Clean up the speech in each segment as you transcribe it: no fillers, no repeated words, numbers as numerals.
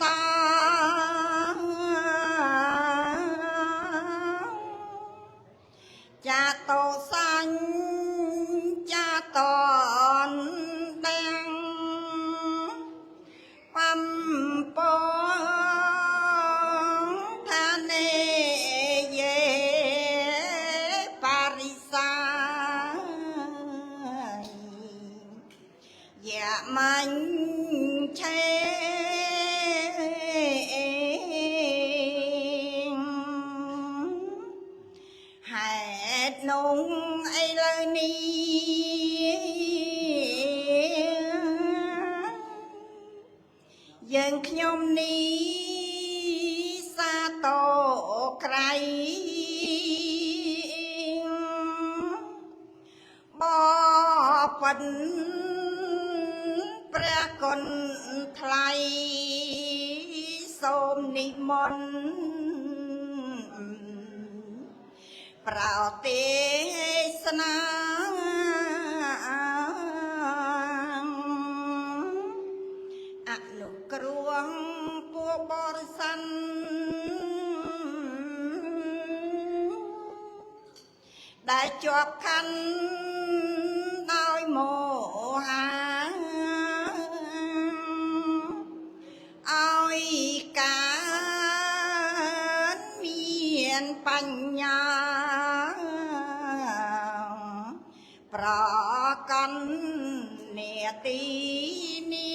តា ចាតោសាញ់ចាតនទាំងបំពងថានេយេបរិសាយាមាញ់ឆេហេតុនោះឥឡូវនេះយើងខ្ញុំនេះសាតោក្រៃបពិនព្រះគុណថ្លៃសូមនិមន្តប្រោទេសនាអនុគ្រងពួកបរិស័ទដែលជាប់ខណ្ឌដោយមោហាឲ្យកើតមានបញ្ញាប្រកាន់នេតិនា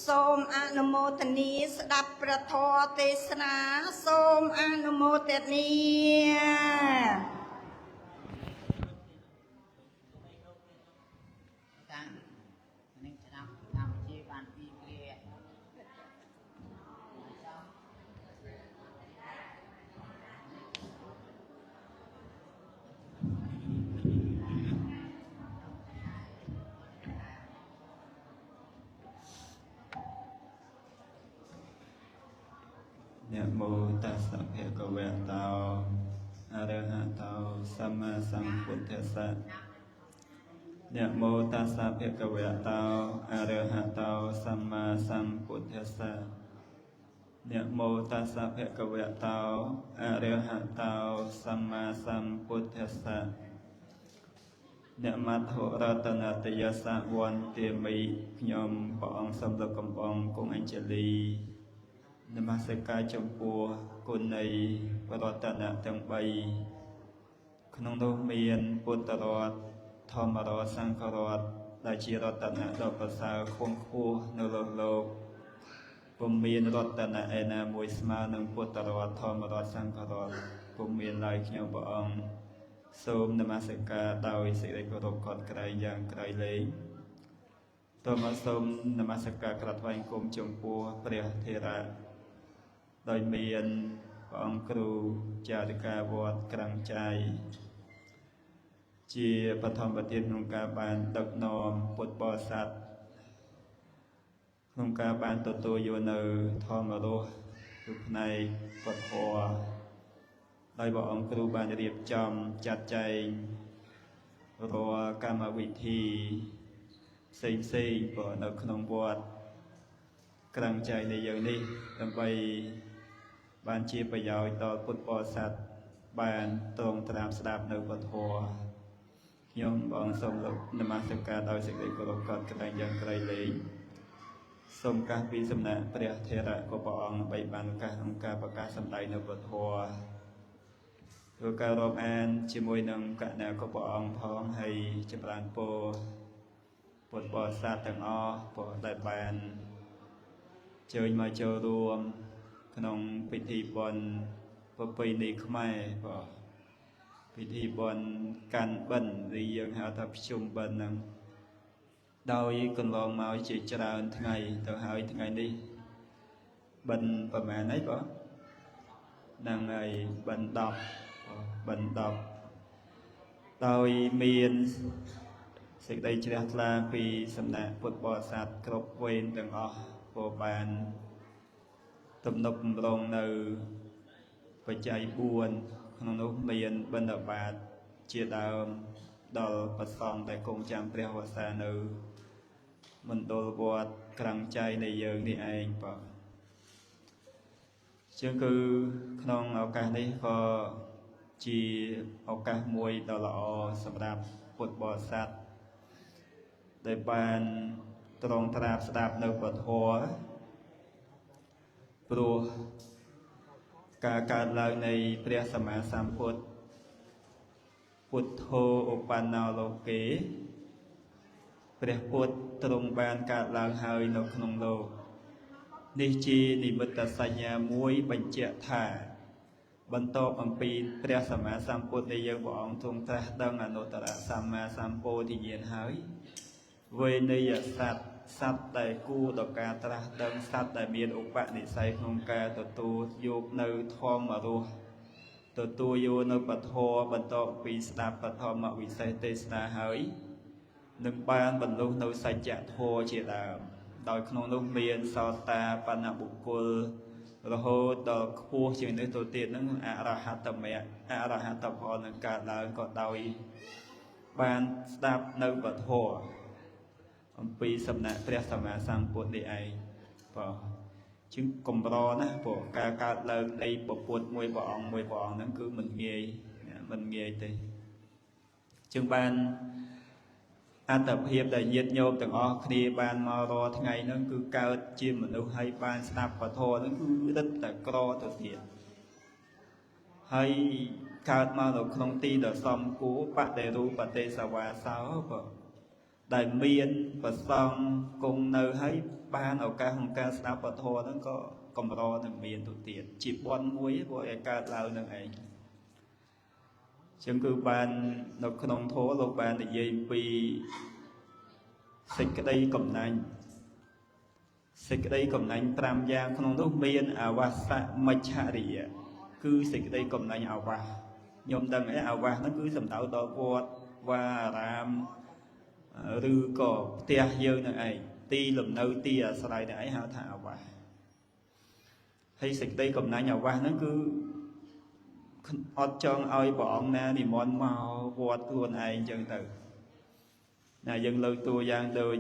សូមអនុមោទនាស្ដាប់ព្រះធម៌ទេសនាសូមអនុមោទនាតាំងនឹងឆ្នាំកម្ពុជាបានពីគ្រាนะโมตัสสะภะคะวะโตอะระหะโตสัมมาสัมพุทธัสสะนะโมตัสสะภะคะวะโตอะระหะโตสัมมาสัมพุทธัสสะนะโมตัสสะภะคะวะโตอะระหะโตสัมมาสัมพุทธัสสะអ្នកមត្ថុរតនតយសវន្តិមិខ្ញុំព្រះអង្គសូមលោកកំបងគង់អញ្ជលីនមស្ការចំពោះគុណនៃរតនៈទាំង3ក្នុងនោះមានពុទ្ធរតន៍ធម្មរតន៍សង្ឃរតន៍ដែលជារតនៈដ៏ប្រសើរខ្ពង់ខ្ពស់នៅលើលោកពុំមានរតនៈឯណាមួយស្មើនឹងពុទ្ធរតន៍ធម្មរតន៍សង្ឃរតន៍ពុំមានឡើយខ្ញុំព្រះអង្គសូមនមស្ការដោយសេចក្តីគោរពខត់ក្រែងយ៉ាងក្រៃលែងតមកសូមនមស្ការក្រាបថ្វាយគុំចំពោះព្រះថេរៈដោយមានព្រះអង្គគ្រូចារិកាវត្តក្រាំងចៃជាបឋមប្រធានក្នុងការបានដឹកនាំពុទ្ធបរិស័ទក្នុងការបានទទួលយកនៅធម្មរសគឺផ្នែកពុទ្ធធម៌ដោយព្រះអង្គគ្រូបានរៀបចំចាត់ចែងរាល់កម្មវិធីផ្សេងៗនៅក្នុងវត្តក្រាំងចៃនៃយើងនេះដើម្បីបានជាប្រយោជន៍ដល់ពុទ្ធបរិស័ទបានត្រង់ត្រាប់ស្ដាប់នៅពុទ្ធធម៌ខ្ញុំបងសូមលោកនមស្ការដោយសេចក្តីគោរពកត់ក្តែងយ៉ាងក្រៃលែងសូមកាសពីសំណាក់ព្រះថេរៈក៏ព្រះអង្គបីបានឱកាសក្នុងការប្រកាសសម្ដែងនៅពុទ្ធធម៌ធ្វើការរាប់អានជាមួយនឹងកណ្ណាក៏ព្រះអង្គផងហើយចម្រើនពរពុទ្ធបរិស័ទទាំងអស់ព្រះដែលបានជើញមកចូលរួមក្នុងពិធីបុណ្យប្រពៃណីខ្មែរបាទពិធីបុណ្យកាន់បិណ្ឌឬយើងហៅថាភ្ជុំបិណ្ឌហ្នឹងដោយកន្លងមកជាច្រើនថ្ងៃទៅហើយថ្ងៃនេះបិណ្ឌប្រហែលអីបាទហ្នឹងហើយបិណ្ឌ10បិណ្ឌ10ដោយមានសេចក្តីជ្រះថ្លាពីសំណាក់ពុទ្ធបរិស័ទគ្រប់វេនទាំងអស់ព្រោះបានទំនុកបំរុងនៅបច្ច័យ4ក្នុងនោះមានបិណ្ឌបាតជាដើម ដល់ប្រសងតែគង់ចាំព្រះវស្សានៅមណ្ឌលវត្តក្រាំងចៃនៃយើងនេះឯងបាទជាងគឺក្នុងឱកាសនេះក៏ជាឱកាសមួយដ៏ល្អសម្រាប់ពុទ្ធបរិស័ទដែលបានត្រង់ត្រាប់ស្ដាប់នៅពធព្រោះការកើតឡើងនៃព្រះសម្មាសម្ពុទ្ធពុទ្ធោឧបណ្ណោលោកេព្រះពុទ្ធទ្រង់បានកើតឡើងហើយនៅក្នុងលោកនេះជានិមិត្តសញ្ញាមួយបញ្ជាក់ថាបន្ទាប់អំពីព្រះសម្មាសម្ពុទ្ធនៃយើងព្រះអង្គទ្រង់ត្រាស់ដឹងអនុត្តរសម្មាសម្ពោធិញ្ញាណហើយវេនយសត្វសត្វដែលគួរដល់ការត្រាស់ដឹងសត្វដែលមានឧបនិស្ស័យក្នុងការទទួលយកនៅធម្មរសទទួលយកនៅពធបន្ទាប់ពីស្ដាប់បឋមវិសេសទេសនាហើយនឹងបានបរលុះនៅសច្ចធម៌ជាដើមដោយក្នុងនោះមានសោតាបណ្ណបុគ្គលរហូតដល់ខ្ពស់ជាងនេះទៅទៀតនឹងអរហត្តមគ្គអរហត្តផលនឹងកើតឡើងក៏ដោយបានស្ដាប់នៅពធអំពីសំណាក់ព្រះសម្មាសម្ពុទ្ធនេះឯងបាទជាងកំរណាព្រោះការកើតឡើងនៃពុទ្ធមួយព្រះអង្គហ្នឹងគឺមិនងាយទេជាងបានអត្តភាពដែលញាតិញោមទាំងអស់គ្នាបានមករកថ្ងៃហ្នឹងគឺកើតជាមនុស្សហើយបានស្ដាប់ពធហ្នឹងគឺរឹតតែក្រទៅទៀតហើយកើតមកនៅក្នុងទីដ៏សំគួរបដិរូបទេសវាសោបាទដែលមានប្រសងគង់នៅហើយបានឱកាសក្នុងការស្ដាប់ពធហ្នឹងក៏កម្រនឹងមានទៅទៀតជាបនមួយព្រោះឲ្យកើតឡើងនឹងឯងចឹងគឺបាននៅក្នុងធម៌លោកបាននិយាយអំពីសេចក្តីកំណាញ់5យ៉ាងក្នុងនោះមានអវសមច្ឆរិយគឺសេចក្តីកំណាញ់អវសខ្ញុំដឹងអីអវសហ្នឹងគឺសំដៅដល់វត្តវាអារាមឬក៏ផ្ទះយើងនឹងឯងទីលំនៅទីអាស្រ័យនឹងឯងហៅថាអវសហើយសេចក្តីកំណាញ់អវសហ្នឹងគឺអត់ចង់ឲ្យព្រះអង្គណានិមន្តមកវត្តខ្លួនឯងចឹងទៅណាយើងលើកតួយ៉ាងដូច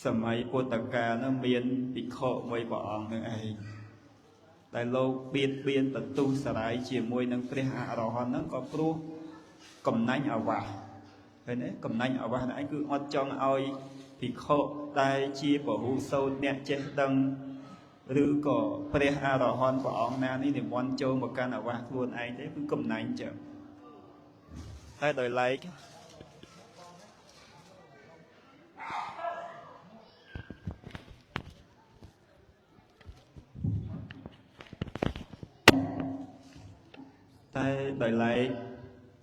សម័យពុទ្ធកាលនោះមានភិក្ខុមួយព្រះអង្គនឹងឯងដែលលោកបៀតបៀនបន្ទុះសារាយជាមួយនឹងព្រះអរហន្តហ្នឹងក៏ព្រោះកំណាញ់អវសឃើញទេកំណាញ់អវសហ្នឹងគឺអត់ចង់ឲ្យភិក្ខុដែលជាពហុសោតអ្នកចេះដឹងឬក៏ព្រះអរហន្តព្រះអង្គណានេះនិមន្តចូលមកកាន់អវសខ្លួនឯងទេគឺកំណាញ់ចឹងហើយដោយឡែក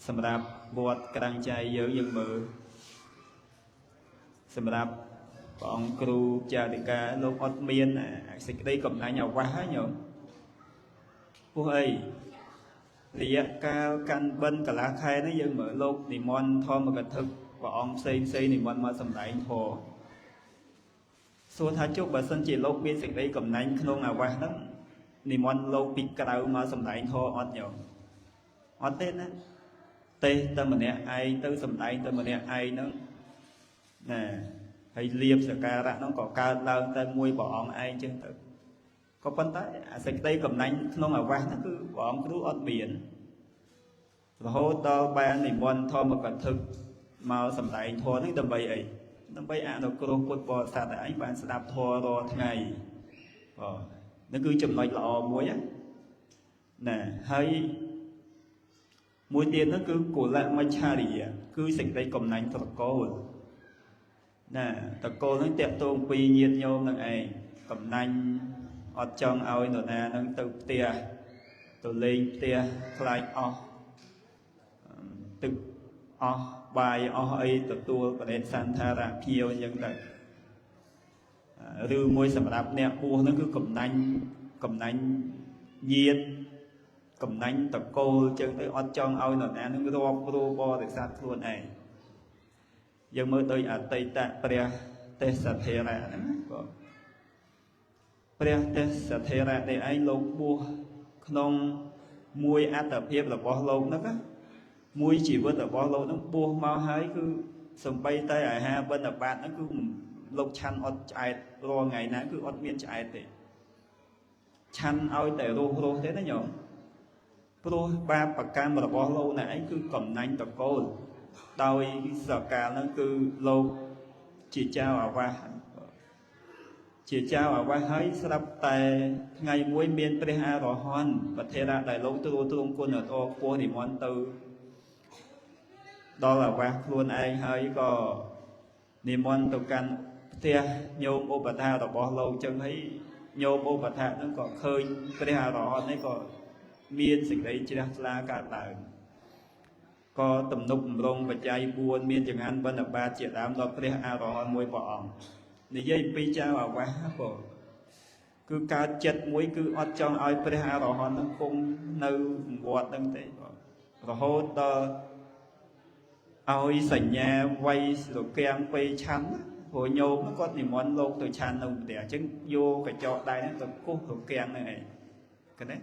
សម្រាប់វត្តក្រាំងចៃយើងមើលសម្រាប់ព្រះអង្គគ្រូចារិកាលោកអត់មានសេចក្តីកំណាញ់អវសហ្នឹងញោមពោះអីរយៈកាលកាន់បិណ្ឌកន្លះខែនេះយើងមើលលោកនិមន្តធម្មកថាព្រះអង្គផ្សេងនិមន្តមកសម្ដែងធម៌សួរថាជុំបើសិនជាលោកមានសេចក្តីកំណាញ់ក្នុងអវសហ្នឹងនិមន្តលោកពីក្រៅមកសម្ដែងធម៌អត់ញោមអត់ទេណាទេតែម្នាក់ឯងទៅសម្ដែងតែម្នាក់ឯងហ្នឹងណាហើយលៀបសក្ការៈហ្នឹងក៏កើតឡើងតែមួយព្រះអង្គឯងចឹងទៅក៏ប៉ុន្តែអាសេចក្តីកំណាញ់ក្នុងអវសហ្នឹងគឺព្រះអង្គគ្រូអត់មានរហូតដល់បាននិមន្តធម្មកថាមកសម្ដែងធម៌នេះដើម្បីអីដើម្បីអនុគ្រោះពុទ្ធបរិស័ទឯងបានស្ដាប់ធម៌រាល់ថ្ងៃនេះគឺចំណុចល្អមួយណាហើយមួយទៀតនោះគឺកុលមច្ឆរិយគឺសេចក្តីកំណាញ់ត្រកូលណាត្រកូលនឹងតាក់ទងពីញាតិញោមនឹងឯងកំណាញ់អត់ចង់ឲ្យនរណានឹងទៅផ្ទះទៅលេងផ្ទះខ្លាចអស់ទឹកអស់បាយអស់អីទទួលបដិសន្ធារៈភៀវអញ្ចឹងទៅឬមួយសម្រាប់អ្នកបួសហ្នឹងគឺកំណាញ់ញាតិកំណាញ់តកូលចឹងទៅអត់ចង់ឲ្យនរណានឹងរាប់រੂបរិស័ទខ្លួនឯងយើងមើលដោយអតីតព្រះទេសថេរៈហ្នឹងបងព្រះទេសថេរៈនេះឯងលោកបួសក្នុងមួយអត្តភាពរបស់លោកហ្នឹង មួយជីវិតរបស់លោកនឹងបួសមកហើយគឺសំបីតែអាហារបិណ្ឌបាតហ្នឹងគឺលោកឆាន់អត់ឆ្អែតរាល់ថ្ងៃណាគឺអត់មានឆ្អែតទេឆាន់ឲ្យតែរស់ទេណាញោមព្រោះបាបប្រកម្មរបស់លោកណែឯងគឺកំណាញ់តកូលដោយសកលហ្នឹងគឺលោកជាចៅអាវាសជាចៅអាវាសហើយស្រាប់តែថ្ងៃមួយមានព្រះអរហន្តប្រធេរៈដែលលោកទ្រង់គុណល្អខ្ពស់និមន្តទៅដល់អាវាសខ្លួនឯងហើយក៏និមន្តទៅកាន់ផ្ទះញោមឧបថារបស់លោកចឹងហើយញោមឧបថាហ្នឹងក៏ឃើញព្រះអរហន្តនេះក៏មានសេចក្តីជ្រះថ្លាកើតឡើងក៏ទំនុកបំរុងបច្ច័យ4មានចង្ហាន់បិណ្ឌបាតជាដើមដល់ព្រះអរហន្តមួយព្រះអង្គនិយាយពីចៅអាវាសក៏គឺកើតចិត្តមួយគឺអត់ចង់ឲ្យព្រះអរហន្តនឹងគង់នៅវត្តហ្នឹងទេរហូតដល់ឲ្យសញ្ញាវ័យស្រគាំងពេលឆាន់ព្រោះញោមគាត់និមន្តលោកទៅឆាន់នៅផ្ទះអញ្ចឹងយកកញ្ចក់ដៃហ្នឹងទៅគោះស្រគាំងហ្នឹងឯងឃើញទេ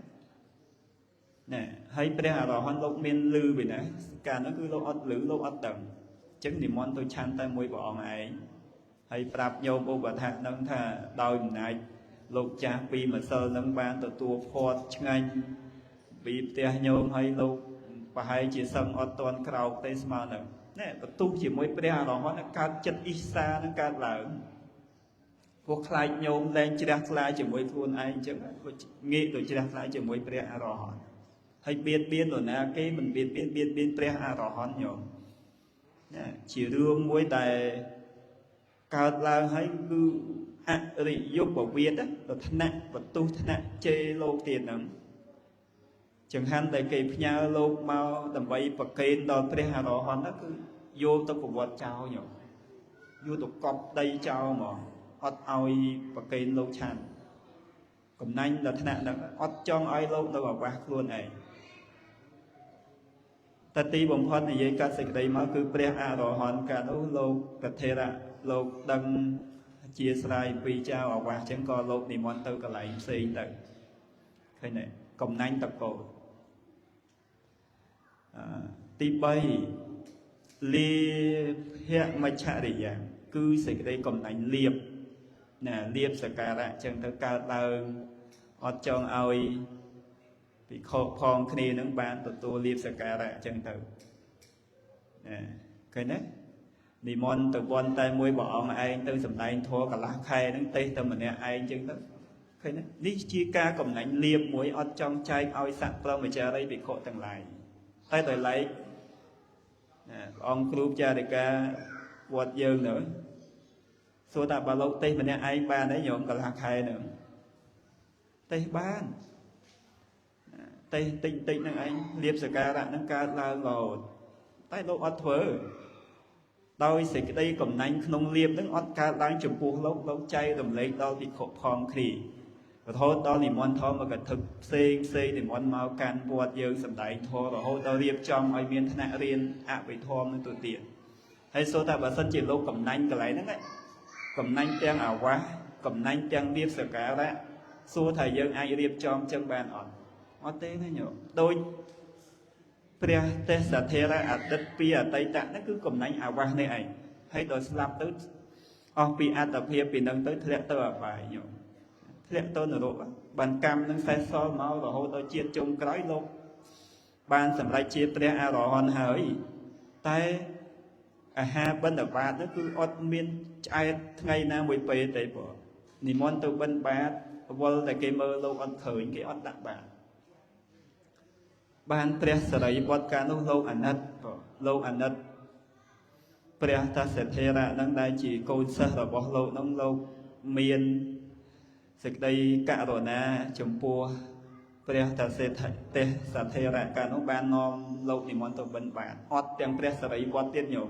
ណែហើយព្រះអរហន្តលោកមានលឺពីណាកាលនោះគឺលោកអត់លឺលោកអត់ដឹងអញ្ចឹងនិមន្តទៅឆាន់តែមួយព្រះអង្គឯងហើយប្រាប់ញោមឧបថានឹងថាដោយអំណាចលោកចាស់ពីម្សិលនឹងបានទទួលផាត់ឆ្ងាញ់ពីផ្ទះញោមហើយលោកប្រហែលជាសឹងអត់តន់ក្រោកទេស្មើនឹងណែបន្ទុះជាមួយព្រះអរហន្តកើតចិត្តអ៊ីសានឹងកើតឡើងពួកខ្លាចញោមលែងជ្រះថ្លាជាមួយខ្លួនឯងអញ្ចឹងងាកទៅជ្រះថ្លាជាមួយព្រះអរហន្តហើយបៀតបៀននរណាគេមិនបៀតបៀនព្រះអរហន្តញោមណាជារឿងមួយដែលកើតឡើងហើយគឺអរិយបវាទទៅថ្នាក់បន្ទុះថ្នាក់ជេរលោកទៀតហ្នឹងចង្ហាន់ដែលគេផ្ញើលោកមកដើម្បីប្រគេនដល់ព្រះអរហន្តហ្នឹងគឺយកទៅប្រវត្តិចោលញោមយកទៅកប់ដីចោលហ្មងអត់ឲ្យប្រគេនលោកឆាន់កំណាញ់ដល់ថ្នាក់ហ្នឹងអត់ចង់ឲ្យលោកនៅអាវាសខ្លួនឯងតែទីបំផុតនិយាយកាត់សេចក្តីមកគឺព្រះអរហន្តកាលនោះលោកកថេរៈលោកដឹងជាស្រ័យពីចៅអាវាសចឹងក៏លោកនិមន្តទៅកន្លែងផ្សេងទៅឃើញទេកំណាញ់តកូលទី3លៀភៈមច្ឆរិយាគឺសេចក្តីកំណាញ់លៀបណាលៀបសក្ការៈចឹងទៅកើតឡើងអត់ចង់ឲ្យភិក្ខុផងគ្នានឹងបានទទួលលៀបសក្ការៈចឹងទៅណាឃើញទេនិមន្តទៅបន់តែមួយព្រះអង្គឯងទៅសម្ដែងធម៌កន្លះខែហ្នឹងទេតែម្នាក់ឯងចឹងទៅឃើញទេនេះជាការកំណាញ់លៀបមួយអត់ចង់ចែកឲ្យសក្តិព្រមចារីភិក្ខុទាំងឡាយតែដោយឡែកណាព្រះអង្គគ្រូចារិកាវត្តយើងទៅសួរថាបើលោកទេម្នាក់ឯងបានទេញោមកន្លះខែហ្នឹងទេបានទេតិចហ្នឹងឯងលៀបសក្ការៈហ្នឹងកើតឡើងរហូតតែលោកអត់ធ្វើដោយសេចក្តីកំណាញ់ក្នុងលៀបហ្នឹងអត់កើតឡើងចំពោះលោកចែករំលែកដល់ភិក្ខុផងគ្នារហូតដល់និមន្តធម្មកថាផ្សេងនិមន្តមកកាន់វត្តយើងសម្ដែងធម៌រហូតដល់រៀបចំឲ្យមានថ្នាក់រៀនអភិធម្មនឹងទៅទៀតហើយសូថាបើសិនជាលោកកំណាញ់កន្លែងហ្នឹងកំណាញ់ទាំងអាវាសកំណាញ់ទាំងលៀបសក្ការៈសួរថាយើងអាចរៀបចំចឹងបានអត់ទេណាញោមដូចព្រះទេសធេរៈអតីតពីអតីតហ្នឹងគឺកំណាញ់អាវាសនេះឯងហើយដល់ស្លាប់ទៅអស់ពីអត្តភាពពីនឹងទៅធ្លាក់ទៅអបាយញោមធ្លាក់ទៅនរកបានកម្មនឹងសេះសល់មករហូតដល់ជាតិចុងក្រោយលោកបានសម្រេចជាព្រះអរហន្តហើយតែអាហារបិណ្ឌបាតនោះគឺអត់មានឆ្អែតថ្ងៃណាមួយពេលទេបងនិមន្តទៅបិណ្ឌបាតវល់តែគេមើលលោកអត់ឃើញគេអត់ដាក់បាតបានព្រះសរិយវត្តកាលនោះលោកអាណិតលោកអាណិតព្រះតសធេរៈនឹងដែលជាកូនសិស្សរបស់លោកនឹងលោកមានសេចក្តីករុណាចំពោះព្រះតសេទេសធេរៈកាលនោះបាននាំលោកនិមន្តទៅបិណ្ឌបាតអត់ទាំងព្រះសរិយវត្តទៀតញោម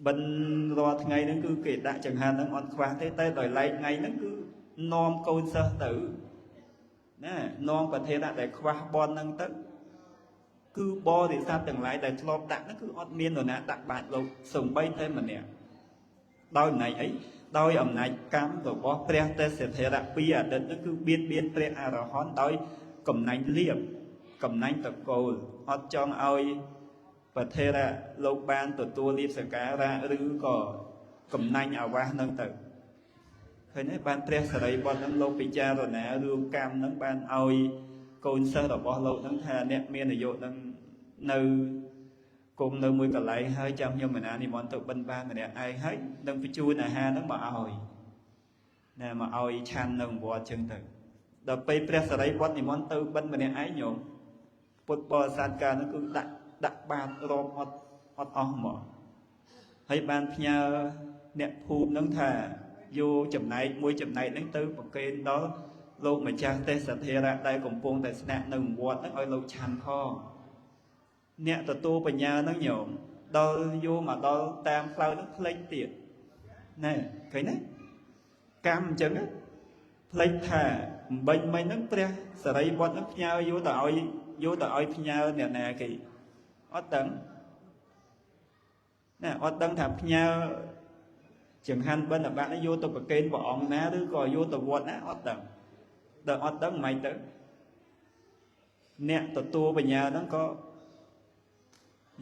បិណ្ឌរាល់ថ្ងៃហ្នឹងគឺគេដាក់ចង្ហាន់ហ្នឹងអត់ខ្វះទេតែដោយឡែកថ្ងៃហ្នឹងគឺនាំកូនសិស្សទៅណានាំប្រធានដែលខ្វះបនហ្នឹងទៅគឺបរិស័ទទាំងឡាយដែលធ្លាប់ដាក់ហ្នឹងគឺអត់មាននរណាដាក់បាតលោកសំបីតែម្នាក់ដោយអំណាចអីដោយអំណាចកម្មរបស់ព្រះទេសធេរៈពីអតីតហ្នឹងគឺបៀតបៀនព្រះអរហន្តដោយកំណាញ់លៀបកំណាញ់តកូលអត់ចង់ឲ្យ ប្រធេរៈលោកបានទទួលលាភសក្ការៈឬក៏កំណាញ់អាវាសនឹងទៅឃើញទេបានព្រះសិរីបុត្រនឹងលោកពិចារណារឿងកម្មនឹងបានឲ្យកូនសិស្សរបស់លោកនឹងថាអ្នកមានអាយុនឹងនៅគុំនៅមួយកន្លែងហើយចាំខ្ញុំមិនណានិមន្តទៅបិណ្ឌបាតម្នាក់ឯងហើយនឹងបញ្ជូនអាហារនឹងមកឲ្យណែមកឲ្យឆាន់នៅវត្តចឹងទៅដល់ពេលព្រះសិរីបុត្រនិមន្តទៅបិណ្ឌម្នាក់ឯងញោមពុទ្ធបរិស័ទកាលនោះគឺដាក់បាតរອບអត់អស់ហ្មងហើយបានផ្ញើអ្នកភូមិនឹងថាយកចំណែកមួយចំណែកហ្នឹងទៅប្រគេនដល់លោកម្ចាស់ទេសធិរៈដែលកំពុងតែស្នាក់នៅវត្តហ្នឹងឲ្យលោកឆាន់ផងអ្នកទទួលបញ្ញាហ្នឹងញោមដល់យកមកដល់តាមផ្លូវហ្នឹងផ្លេចទៀតណែឃើញទេកម្មអញ្ចឹងផ្លេចថាអំបញ្ញមិញហ្នឹងព្រះសរិបុត្រហ្នឹងផ្ញើយកទៅឲ្យផ្ញើអ្នកណាគេអត់ដឹងណែអត់ដឹងថាផ្ញើចង្ហាន់បិណ្ឌបាតនេះយកទៅប្រគេនព្រះអង្គណាឬក៏យកទៅវត្តណាអត់ដឹងដល់អត់ដឹងមិនទៅអ្នកទទួលបញ្ញាហ្នឹងក៏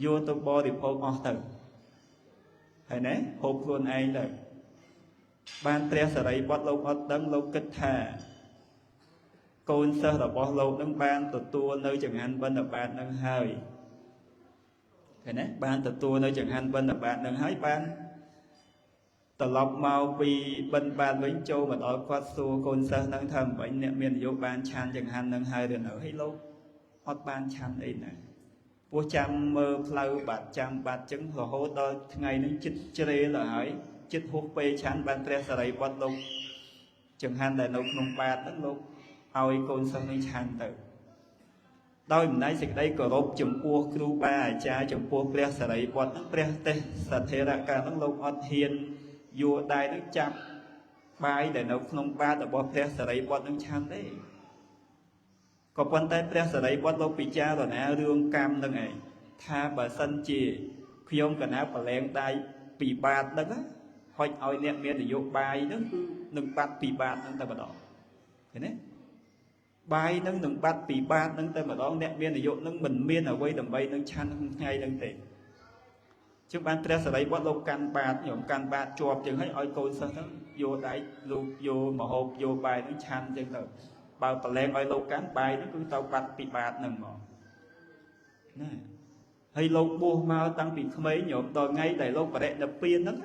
យកទៅបរិភោគអស់ទៅហើយណែហូបខ្លួនឯងទៅបានព្រះសិរីបុត្រលោកអត់ដឹងលោកគិតថាកូនសិស្សរបស់លោកនឹងបានទទួលនៅចង្ហាន់បិណ្ឌបាតនឹងហើយឃើញទេបានទទួលនៅចង្ហាន់បិណ្ឌបាតនឹងហើយបានត្រឡប់មកពីបិណ្ឌបាតវិញចូលមកដល់គាត់សួរកូនសិស្សនឹងថាមិនវិញអ្នកមានអាយុបានឆានចង្ហាន់នឹងហើយឬនៅហើយលោកអត់បានឆាន់អីណាពោះចាំមើលផ្លូវបាត់ចាំបាត់ចឹងរហូតដល់ថ្ងៃនេះចិត្តជ្រេលហើយចិត្តហួសពេលឆាន់បានព្រះសិរីបុត្រលោកចង្ហាន់ដែលនៅក្នុងបាតហ្នឹងលោកឲ្យកូនសិស្សនឹងឆាន់ទៅដោយអំណាចសេចក្តីគោរពចំពោះគ្រូបាអាចារ្យចំពោះព្រះសិរីបុត្រហ្នឹងព្រះទេសធិរៈកាលហ្នឹងលោកអត់ហ៊ានយកដៃនឹងចាប់បាយដែលនៅក្នុងបាតរបស់ព្រះសិរីបុត្រនឹងឆាន់ទេក៏ប៉ុន្តែព្រះសិរីបុត្រលោកពិចារណារឿងកម្មនឹងឯងថាបើសិនជាខ្ញុំកណាប្រឡែងដៃពីបាតហ្នឹងហុចឲ្យអ្នកមាននយោបាយហ្នឹងគឺនឹងបាត់ពីបាតហ្នឹងតែម្ដងឃើញទេបាយហ្នឹងនឹងបាត់ពីបាតហ្នឹងតែម្ដងអ្នកមាននយោហ្នឹងមិនមានអ្វីដើម្បីនឹងឆាន់ក្នុងថ្ងៃហ្នឹងទេជិះបានព្រះសិរីបុត្រលោកកាន់បាតខ្ញុំកាន់បាតជាប់ចឹងហើយឲ្យកូនសិស្សហ្នឹងយកដៃលោកយកមហូបយកបាយហ្នឹងឆាន់ចឹងទៅបើប្រឡែងឲ្យលោកកាន់បាយហ្នឹងគឺទៅបាត់ពីបាតហ្នឹងហ្មងណាហើយលោកបួសមកតាំងពីក្មេងញោមដល់ថ្ងៃដែលលោកបរិនិព្វានហ្នឹង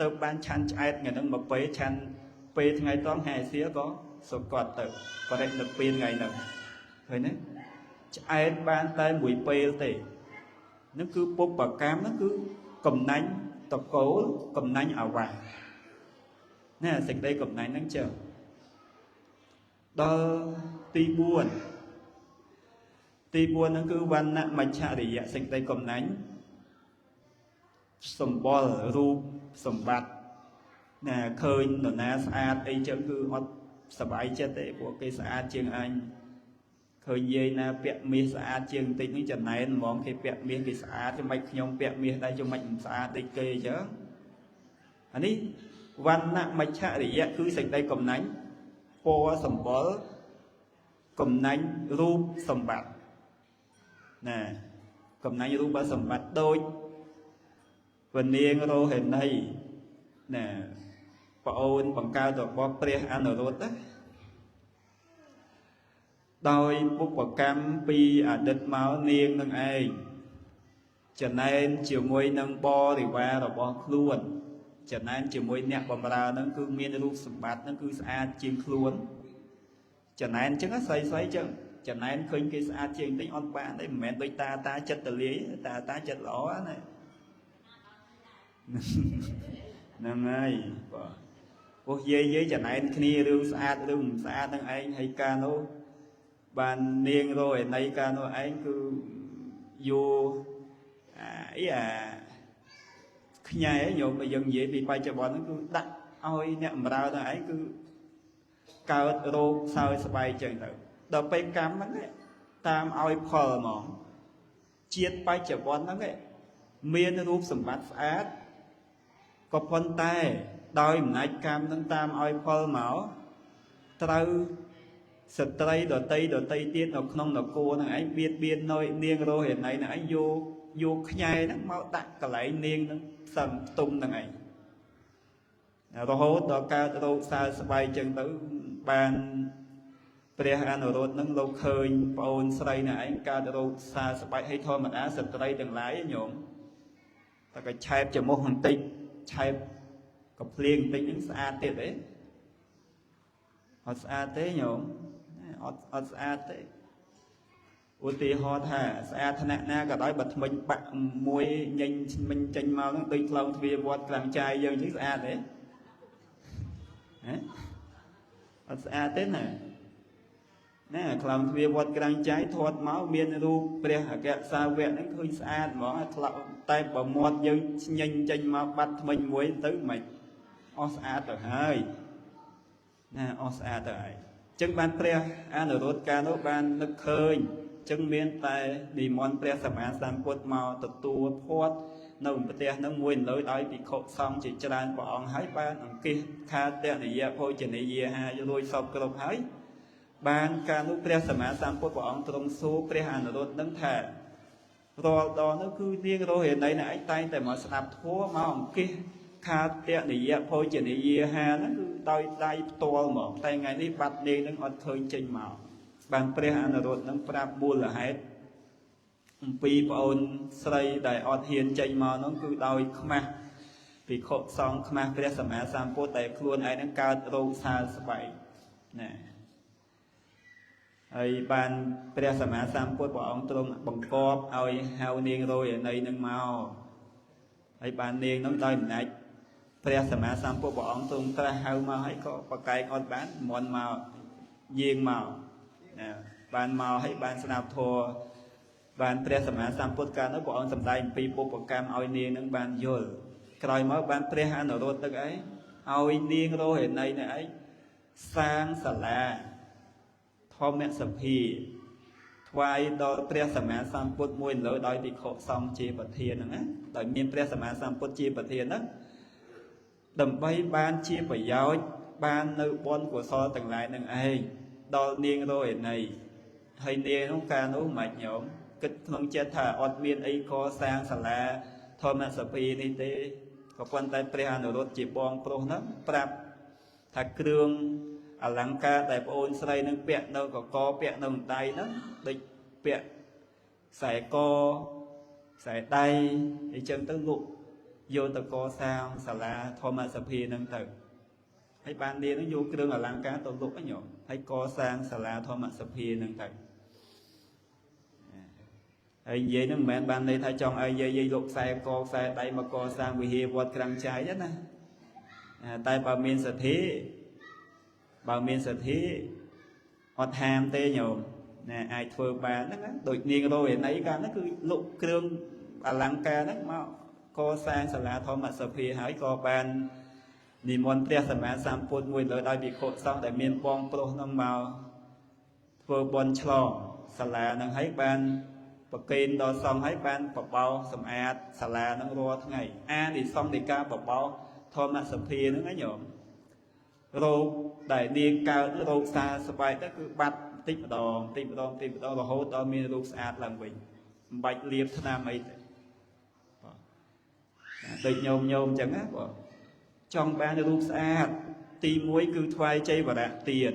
ទៅបានឆាន់ឆ្អែតថ្ងៃហ្នឹងមកពេលឆាន់ពេលថ្ងៃតងហែសៀក៏សុគតទៅបរិនិព្វានថ្ងៃហ្នឹងឃើញទេឆ្អែតបានតែមួយពេលទេនឹងគឺពុបបកម្មហ្នឹងគឺកំណាញ់តកូលកំណាញ់អាវាសណាសេចក្តីកំណាញ់ហ្នឹងចឹងដល់ទី4ហ្នឹងគឺវណ្ណៈមច្ឆរិយៈសេចក្តីកំណាញ់សម្បល់រូបសម្បត្តិណាឃើញនរណាស្អាតអីចឹងគឺអត់សប្បាយចិត្តទេពួកគេស្អាតជាងអញឃើញយាយណាពាក់មាសស្អាតជាងបន្តិចនេះចំណែនហ្មងគេពាក់មាសគេស្អាតចាំមិនខ្ញុំពាក់មាសដែរចាំមិនស្អាតដូចគេអញ្ចឹងអានេះវណ្ណៈមច្ឆរិយៈគឺសេចក្តីកំណាញ់ពណ៌សម្បល់កំណាញ់រូបសម្បត្តិណាកំណាញ់រូបសម្បត្តិដូចវនាងរោហេនីណាប្អូនបង្កើតរបស់ព្រះអនុរុទ្ធណាដោយពុបកម្មពីអតីតមកនាងនឹងឯងចំណែនជាមួយនឹងបរិវាររបស់ខ្លួនចំណែនជាមួយអ្នកបម្រើហ្នឹងគឺមានរូបសម្បត្តិហ្នឹងគឺស្អាតជាងខ្លួនចំណែនអញ្ចឹងស្អីចឹងចំណែនឃើញគេស្អាតជាងតិចអត់បានទេមិនមែនដូចតាចិត្តទលាយតាចិត្តល្អណាហ្នឹងហើយបាទពោះយាយចំណែនគ្នារឿងស្អាតរឿងមិនស្អាតហ្នឹងឯងហើយការនោះបាននាងរោឯណីកាលនោះឯងគឺយកខ្ញែញោមបើយើងនិយាយពីបច្ចុប្បន្នហ្នឹងគឺដាក់ឲ្យអ្នកបម្រើទៅឯងគឺកើតរោគសើស្បែកចឹងទៅដល់ពេលកម្មហ្នឹងតាមឲ្យផលហ្មងជាតិបច្ចុប្បន្នហ្នឹងមានរូបសម្បត្តិស្អាតក៏ប៉ុន្តែដោយអំណាចកម្មហ្នឹងតាមឲ្យផលមកត្រូវស្ត្រីដតីទៀតនៅក្នុងនគរហ្នឹងឯងបៀតបៀននៅនាងរោហេណីហ្នឹងឯងយក យកខ្ញែហ្នឹងមកដាក់កន្លែងនាងហ្នឹងសឹងទុំហ្នឹងឯងរហូតដល់កើតរោគសើស្បែកចឹងទៅបានព្រះអនុរុទ្ធហ្នឹងលោកឃើញប្អូនស្រីនេះឯងកើតរោគសើស្បែកឲ្យធម្មតាស្ត្រីទាំងឡាយញោមតែក៏ឆែបច្រមុះបន្តិចឆែបក៏ភ្លៀងបន្តិចហ្នឹងស្អាតទៀតទេអត់ស្អាតទេញោមអត់ស្អាតទេឧទាហរណ៍ថាស្អាតថ្នាក់ណាក៏ដោយបើថ្មិញបាក់មួយញញថ្មិញចេញមកហ្នឹងដូចផ្លូវទ្វារវត្តក្រាំងចាយយើងអញ្ចឹងស្អាតទេហ៎អត់ស្អាតទេណាក្លោងទ្វារវត្តក្រាំងចាយធាត់មកមានរូបព្រះអគ្គសាវកហ្នឹងឃើញស្អាតហ្មងតែបើមាត់យើងញញចេញមកបាត់ថ្មិញមួយទៅមិនអស់ស្អាតទៅហើយអស់ស្អាតទៅហើយអញ្ចឹងបានព្រះអនុរុទ្ធកាលនោះបាននឹកឃើញអញ្ចឹងមានតែនិមន្តព្រះសម្មាសម្ពុទ្ធមកទទួលផាត់នៅប្រទេសហ្នឹងមួយលើដោយភិក្ខុសង្ឃជាច្រើនព្រះអង្គហើយបានអង្គាសខាតនិយភោជនីយាហារួចសពគ្រប់ហើយបានកាលនោះព្រះសម្មាសម្ពុទ្ធព្រះអង្គទ្រង់សួរព្រះអនុរុទ្ធនឹងថារាល់ដងនោះគឺនាងរហេណីណែឯងតែងតែមកស្ដាប់ធម៌មកអង្គាសខាតនិយភោជនីយាហាហ្នឹងគឺដោយដៃផ្ទាល់ហ្មងតែថ្ងៃនេះបាត់នាងនឹងអត់ឃើញចេញមកបានព្រះអនុរុទ្ធនឹងប្រាប់មូលហេតុអំពីប្អូនស្រីដែលអត់ហ៊ានចេញមកនោះគឺដោយខ្មាស់ភិក្ខុសង្ឃខ្មាស់ព្រះសម្មាសម្ពុទ្ធដែលខ្លួនឯងនឹងកើតរោគសើស្បែកណាហើយបានព្រះសម្មាសម្ពុទ្ធព្រះអង្គទ្រង់បង្គាប់ឲ្យហៅនាងរយណីនឹងមកហើយបាននាងនោះដោយអំណាចព្រះសម្មាសម្ពុទ្ធព្រះអង្គទ្រង់ត្រាស់ហៅមកហើយក៏ប្រកែកអត់បានមន់មកយាងមកណាបានមកហើយបានស្ដាប់ធម៌បានព្រះសម្មាសម្ពុទ្ធកាលនោះព្រះអង្គសម្ដែងអំពីបុព្វកម្មឲ្យនាងនឹងបានយល់ក្រោយមកបានព្រះអនុរុទ្ធទឹកឯងឲ្យនាងរហេណីនេះឯងសាងសាលាធម្មសភាថ្វាយដល់ព្រះសម្មាសម្ពុទ្ធមួយលើដោយភិក្ខុសង្ឃជាប្រធានហ្នឹងណាដោយមានព្រះសម្មាសម្ពុទ្ធជាប្រធានហ្នឹងដើម្បីបានជាប្រយោជន៍បាននៅបុណ្យកុសលទាំងឡាយនឹងឯងដល់នាងរហេណីហើយនាងនោះកាលនោះមិនញោមគិតក្នុងចិត្តថាអត់មានអីកសាងសាលាធម្មសភានេះទេក៏ប៉ុន្តែព្រះអនុរុទ្ធជាបងប្រុសហ្នឹងប្រាប់ថាគ្រឿងអលង្ការដែលប្អូនស្រីនឹងពាក់នៅកកពាក់នៅដៃហ្នឹងដូចពាក់ខ្សែកខ្សែដៃអញ្ចឹងទៅលោកយកទៅកសាងសាលាធម្មសភាហ្នឹងទៅហើយបាននាងនឹងយកគ្រឿងអលង្ការទៅលុបញោមហើយកសាងសាលាធម្មសភាហ្នឹងទៅហើយនិយាយហ្នឹងមិនមែនបានន័យថាចង់ឲ្យយាយលុបខ្សែកខ្សែដៃមកកសាងវិហារវត្តក្រាំងចាយទេណាតែបើមានសទ្ធាអត់ហាមទេញោមណាអាចធ្វើបានហ្នឹងដូចនាងរយណីកាលហ្នឹងគឺលុបគ្រឿងអលង្ការហ្នឹងមកកសាងសាលាធម្មសភាហើយក៏បាននិមន្តព្រះសម្មាសម្ពុទ្ធមួយលើដោយភិក្ខុសង្ឃដែលមានបងប្រុសហ្នឹងមកធ្វើបុណ្យឆ្លងសាលាហ្នឹងហើយបានប្រគេនដល់សង្ឃហើយបានបបោសម្អាតសាលាហ្នឹងរាល់ថ្ងៃអានិសង្ឃនៃការបបោធម្មសភាហ្នឹងណាញោមរោគដែលនាងកើតរោគសាស្បែកទៅគឺបាត់តិចម្ដងរហូតដល់មានរោគស្អាតឡើងវិញមិនបាច់លាបថ្នាំអីទេដូចញោមអញ្ចឹងណាបងចង់បានរូបស្អាតទី1គឺថ្វាយចៃវរៈទាន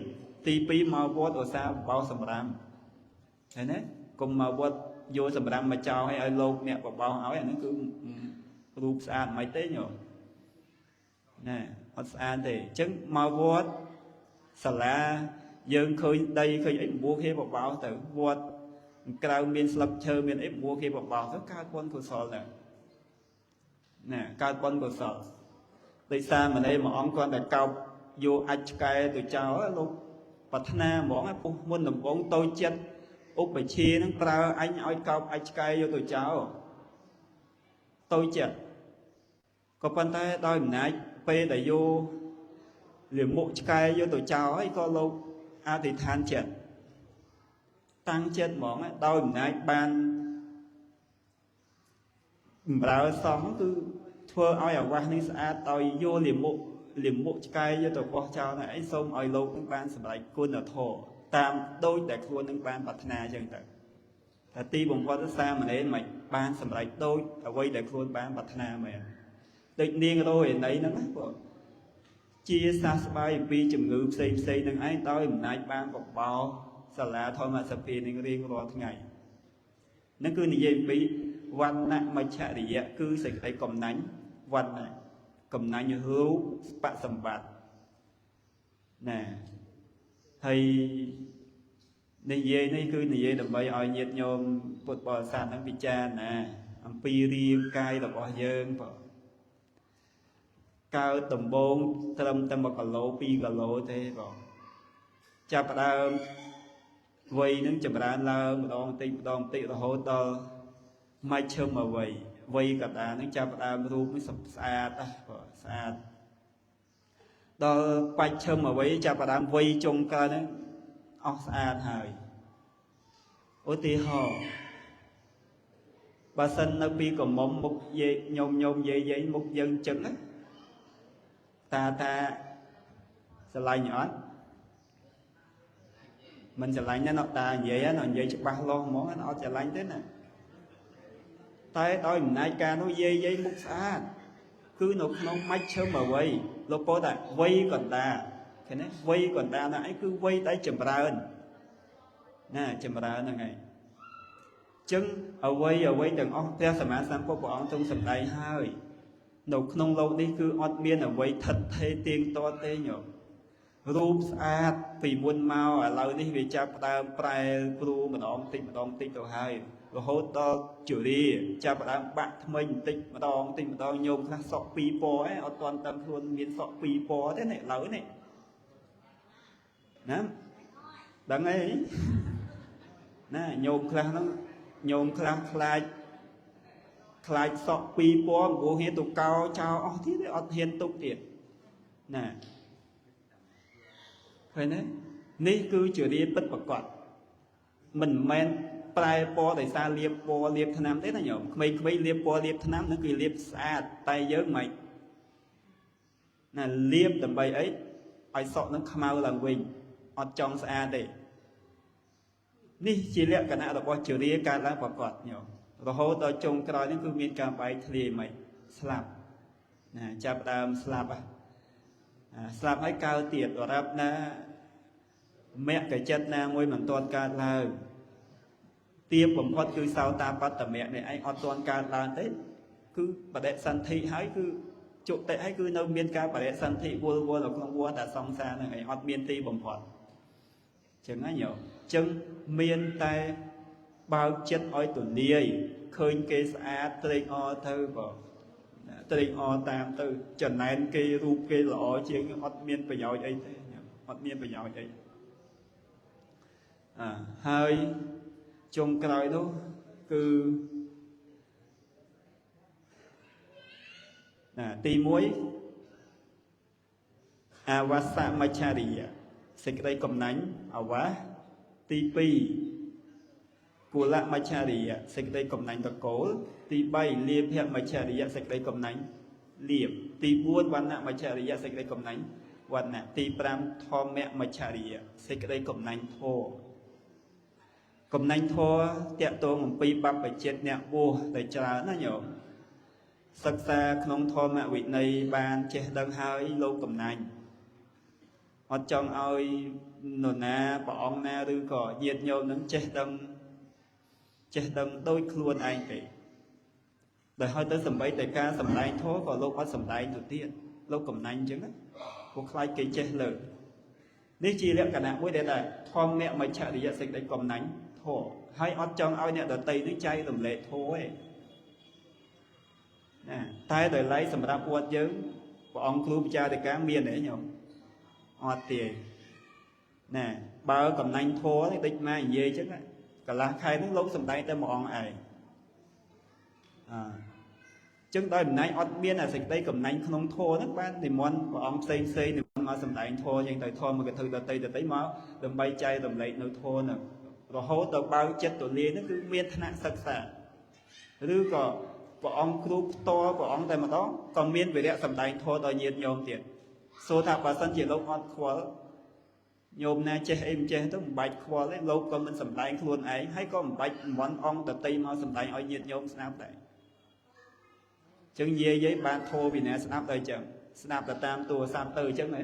ទី2មកវត្តឧស្សាហ៍បបោសម្រាមឃើញទេកុំមកវត្តយកសម្រាមមកចោលឲ្យលោកអ្នកបបោឲ្យអាហ្នឹងគឺរូបស្អាតមិនទេញោមណាអត់ស្អាតទេអញ្ចឹងមកវត្តសាលាយើងឃើញដីឃើញអីបបោគេបបោទៅវត្តក្រៅមានស្លឹកឈើមានអីបបោគេបបោទៅកើតបុណ្យកុសលដែរណាកើតបុណ្យកុសលដោយសារម្លេះមួយអង្គគាត់តែកោបយកអាចឆ្កែទៅចោលលោកប្រាថ្នាហ្មងពុះមុនដំបងតូចចិត្តឧបជានឹងប្រើអញឲ្យកោបអាចឆ្កែយកទៅចោលតូចចិត្តក៏ប៉ុន្តែដោយអំណាចពេលដែលយកលាមកឆ្កែយកទៅចោលហើយក៏លោកអធិដ្ឋានចិត្តតាំងចិត្តហ្មងដោយអំណាចបានបម្រើសង្ឃគឺធ្វើឲ្យអាវាសនេះស្អាតដោយយកលាមកឆ្កែយកទៅបោះចោលហ្នឹងឯងសូមឲ្យលោកនឹងបានសម្រេចគុណធម៌តាមដូចដែលខ្លួននឹងបានប្រាថ្នាអញ្ចឹងទៅតែទីបំផុតសាមណេរមិន ban sầm lại đôi ở quay để khuôn ban bát na mẹ địch niên rồi đấy nó bộ chia xa bay vì chừng ngư xây nâng ấy tôi nãy ban bọc bao sả lá thôi mà sập pì nên riêng rồi tháng ngày nó cứ như vậy bịวันนะมาชาริยะคือสิ่งใดกำนั้นวันนะกำนั้นnhư hữuปะสมบัติnè thầy này về đây cứ này về đầm bay ở nhiệt nhôm bột bò sàn nó bị cha nè ăn pi riêng cay là bò dơn bò cao tầm bông tâm bò cà lô pi cà lô thế bò cha bà đào vây nó chậm ra là một đòn tị là hỗ trợ mai chơi mà vây cả ta nó cha bà đào ru mới sập xa ta xa đó quay chơi mà vây cha bà đào vây trong ca nó ốc xa hơi ôi tí họ bà sinh nó bi còn mong một dây nhôm dây một dân chân á ta sẽ lại nhỏ mình sẽ lại nó ta vậy á nó vậy cho ba lo món nó sẽ lại thế nè tay tôi mình nay ca nó dây múc xa cứ nó mách sớm mà quay lúc bố ta quay còn ta cái này quay còn ta nó ấy cứ quay tới chùm ra ơn nè chùm ra ơn là ngày chân ở quay đừng ốc theo sầm án sáng của bọn trong sầm đầy hơi nấu nông lâu đi cứ ọt miên ở quay thật thê tiên to tê nhộm rúp sát vì muôn mau ở lâu đi vì cha ta prai pru mà đong tích đầu hai rồi hốt to chửi đi cha ta bạn mình tích mà đong nhôm khác sọ pi po ấy ở toàn tâm luôn miền sọ pi po thế này lớn này nè đằng ấy nè nhôm khác khai sọ pi po của hiền tụ cao chào thế đấy ở hiền tụ tiền nè phải đấy ní cứ chửi đi bất bạc quạt mình men prai po tại sao liệp thằng nam thế này nhở mấy liệp thằng nam nó cứ liệp xa tay giới mày nè liệp tầm bầy ấy ai sọ nó mau làm quỳnh ở trong xa để ní chỉ lẽ cả nào là qua chửi đi cả lá bạc quạt nhở rồi hô tới trong cái đó nó cứ miên cả bài thì mày slap nè chạp đàm slap slap ấy cao tiệt rồi đáp na mẹ cái chất na ngôi mình toàn ca là tiêm bẩm phật cứ sao ta bắt tầm mẹ này anh toàn ca là thế cứ bà đệ sanh thị hãy cứ chỗ tệ hãy cứ nâu miên ca bà đệ sanh thị vua là con vua đã xong xa này anh miên ti bẩm phật chẳng ai nhiều chân miên tay bao chất oi tuần đi khơi kê xa tây o thơ vào tây o tam tư trần này kê ru kê lọ chiếng ọt miên phải giỏi ấy thế ọt miên phải giỏi ấy hơi trong cái đó cứ tì muối awasa machariya sẽ cái đây cầm nánh awa tì pi Kula Machariya sẽ cái đây cầm nánh tờ cổ tì bay liệp hẹn Machariya sẽ cái đây cầm nánh liệp tì buôn văn nạ Machariya sẽ cái đây cầm nánh văn nạ tì pram thô mẹ Machariya sẽ cái đây cầm nánh thô cầm nánh thô tiệm tô một pi bắp phải chết nẹ vua để trả nó nhổ sắc xa không thô mẹ vị này bàn chết đơn hơi lâu cầm nánh họ trong ơi nổ na bỏ ông na đưa cỏ diệt nhau nâng chết đơn đôi luôn anh kì đời hơi tới sầm bấy tại ca sầm đai thố còn lúc có sầm đai đầu tiên lúc cầm nánh chứ cuộc khai kỳ chết lử nếu chi lẽ cả nạ mới đây là thom mẹ mày chạy đi dịch đây cầm nánh thổ hay ót trong ao nè đợt tây nước chay làm lệ thô ấy nè tay đời lấy sầm đạp quạt chứ bọn club cha để cá miên đấy nhở ót tiền nè bao cầm nánh thô thì tích mai dê chứ đấy cả là khai nó lúc sầm đai tới mòn ai chân đây mình nói ót miên là dịch đây cầm nánh không thô nước ban thì món bọn xây thì mà sầm đai thô nhưng tại thô mà cái thứ đợt tây máu đầm bay chay đầm lệ nơi thô nè rồi hố tàu bao chất tổ liên nó cứ miên thân sắc sạ rồi có bọn club to bọn tại mà đó còn miên về đẹp sầm đai thô tàu nhiệt nhôm tiền số tháp và sân chỉ lúc ót khóa nhôm na che em che tới một bạch khoa đấy lâu con mình sầm tay luôn ấy hay có một bạch món ong tập tây mau sầm tay ở nhiệt nhôm snap đấy chân dê giấy ban thô vì nè snap đây chẳng snap là tam tua sam tư chân ấy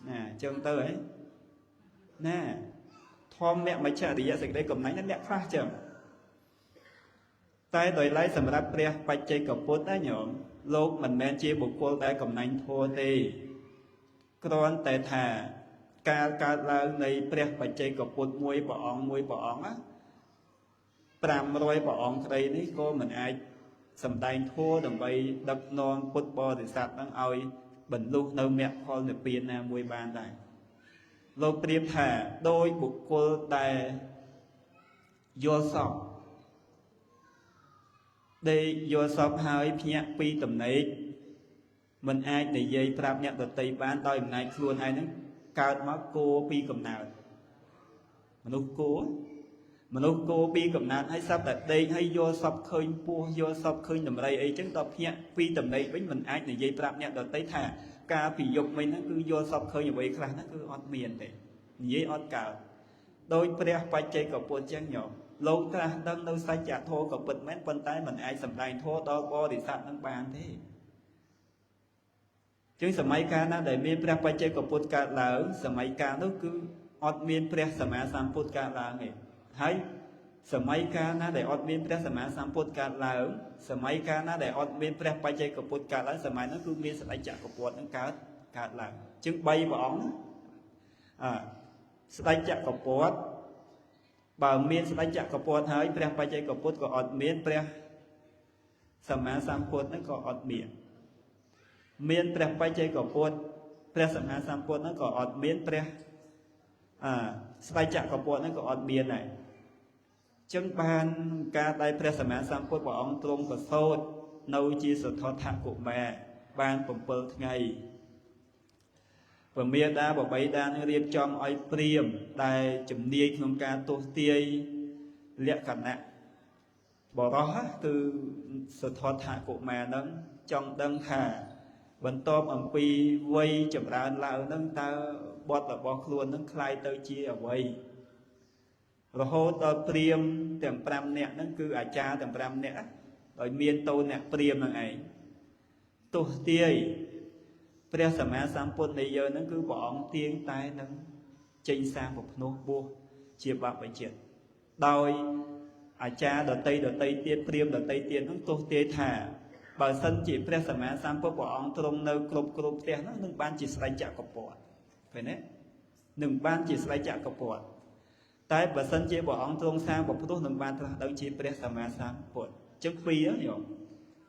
nè chân tư ấy nè thom mẹ mấy chả thì giờ dịch đây cầm nấy nó mẹ pha chẳng tay đòi lấy sầm ráp pre bạch chơi cặp bút đấy nhộm lúc mình men chia buộc cô tay cầm nấy thô thì con tay thà ca là này pre bạch chơi cặp bút môi bỏ á pram rồi bỏ đây đấy cô mình ai sầm tay thua đầm bay đập non bút bò thì sạt đang ao bẩn lúc nâu mẹ con được tiền là môi bàn này lô priệp thả đôi buộc cô tay vô sọc đây vô sọc hai nhạc pi tầm này mình ai để dây trap nhạc được tây bán đôi này luôn ai nó cao má cô pi cầm nào mình lúc cô pi cầm nào hay sắp đặt đây hay vô sọc khơi pua vô sọc khơi tầm đây ấy chứng tộc nhạc pi tầm này với mình ai để dây trap nhạc được tây thả ca phỉ dục mình nó cứ vô sọc khơi như vậy là nó cứ ọt miền đấy dễ ọt cả đôi pre bạch chơi cặp bột trang nhỏ lâu ta đang đâu sai chả thô cặp bột mến phân tay mình ai sầm tay thô to bo thì sạt đang bàn thế chứ sầm mấy ca nó để miền pre bạch chơi cặp bột cả là sầm mấy ca nó cứ ọt miền pre sầm á sam bột cả là nghề thấy sầm mấy ca nó để ọt miền pre sầm á sam bột cả là sầm mấy ca nó để ọt miền pre bạch chơi cặp bột cả là sầm mấy nó cứ miền sầm tay chả cặp bột nó cả là chứng bay bỏng sдай chặt cặp bột bà miên sдай chặt cặp bột hơi pre bạch chơi cặp bột có ọt miên pre sầm á sam bột nó có ọt miên pre bạch chơi cặp bột pre sầm á sam bột nó có ọt miên pre sдай chặt cặp bột nó có ọt miên này chứng ban ca tay pre sầm á sam bột bỏ ông trung có sốt nâu chi sự thọ thạc của mẹ ban bẩm bơ ngày và miền đa bảo bấy đa nó riêng trong ai priêm đài chấm nia không ca tô tia liệt cảnh nè bỏ đó từ sự thọ thả của mẹ nâng trong đăng hà vẫn tôm ẩm pi vây chấm ra là nâng ta bọt là bọt luôn nâng khai tới chia ở vây rồi hô tơ priêm tìm pram nè nâng cứ à cha tìm pram nè rồi miền tô nè priêm là ấy tô tia pre sầm á sam pôn này giờ nó cứ bỏ tiếng tai nó chênh sang một nô bua chia bạc bảy chuyện đôi à cha đợt tây tiên priêm đợt tây tiên nó tô tê thả bà sân chỉ pre sầm á sam pôn bỏ ông trong nơi cục tiền nó nâng ban chỉ sai chạ cọc bọt phải nè nâng ban chỉ sai chạ cọc bọt tại bà sân chỉ bỏ ông trong sang một phút nâng ban đâu chỉ pre sầm á sam pôn chứng phi đó hiểu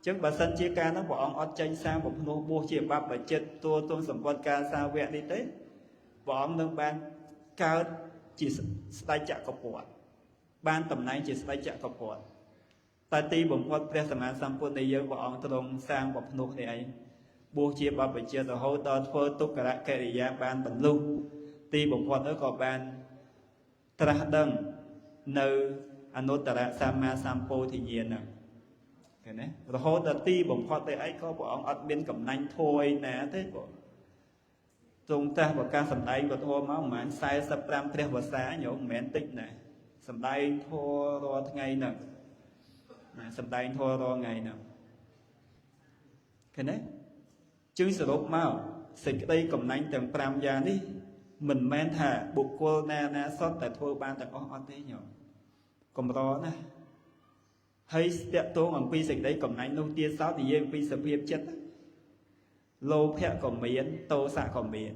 chứng bà sân chia ca nó bỏ ông ọt chênh sang một nô bua chia bạc bảy chết tua tôn sầm con ca sao vẹn đi tới bỏ ông nâng ban cao chỉ stai chạ cọc bọt ban tầm này chỉ stai chạ cọc bọt tại ti bổn phật pre sầm á sam pôn này giờ bỏ ông trong sang một nô này ấy bua chia bạc bảy chết rồi hô to phơ túc cả cái gì ya ban tầm lưu ti bổn phật ở cọ ban tra đăng nơi anuttara sama sampo thì nhiên nè cái này rồi hô ta ti bổn phật tại ấy có bỏ ông ọt biên cầm nanh thôi nè thế bộ chúng ta bỏ ca sầm đai của thô máu mà anh sai sập ram tre và xá nhổ mến tích này sầm đai thô ro ngày nè sầm đai thô ro ngày nè cái này chứng sử dụng máu xịt đây cầm nanh tầm pram già đi mình men thả buộc cô na sót tại thô ban tại ọt thế nhổ cầm ro nè hay đẹp tố bằng pi dịch đấy cầm anh nông tiên sáu thì em pi sập hiệp chất lô phẹ cầm miến tô xạ cầm miến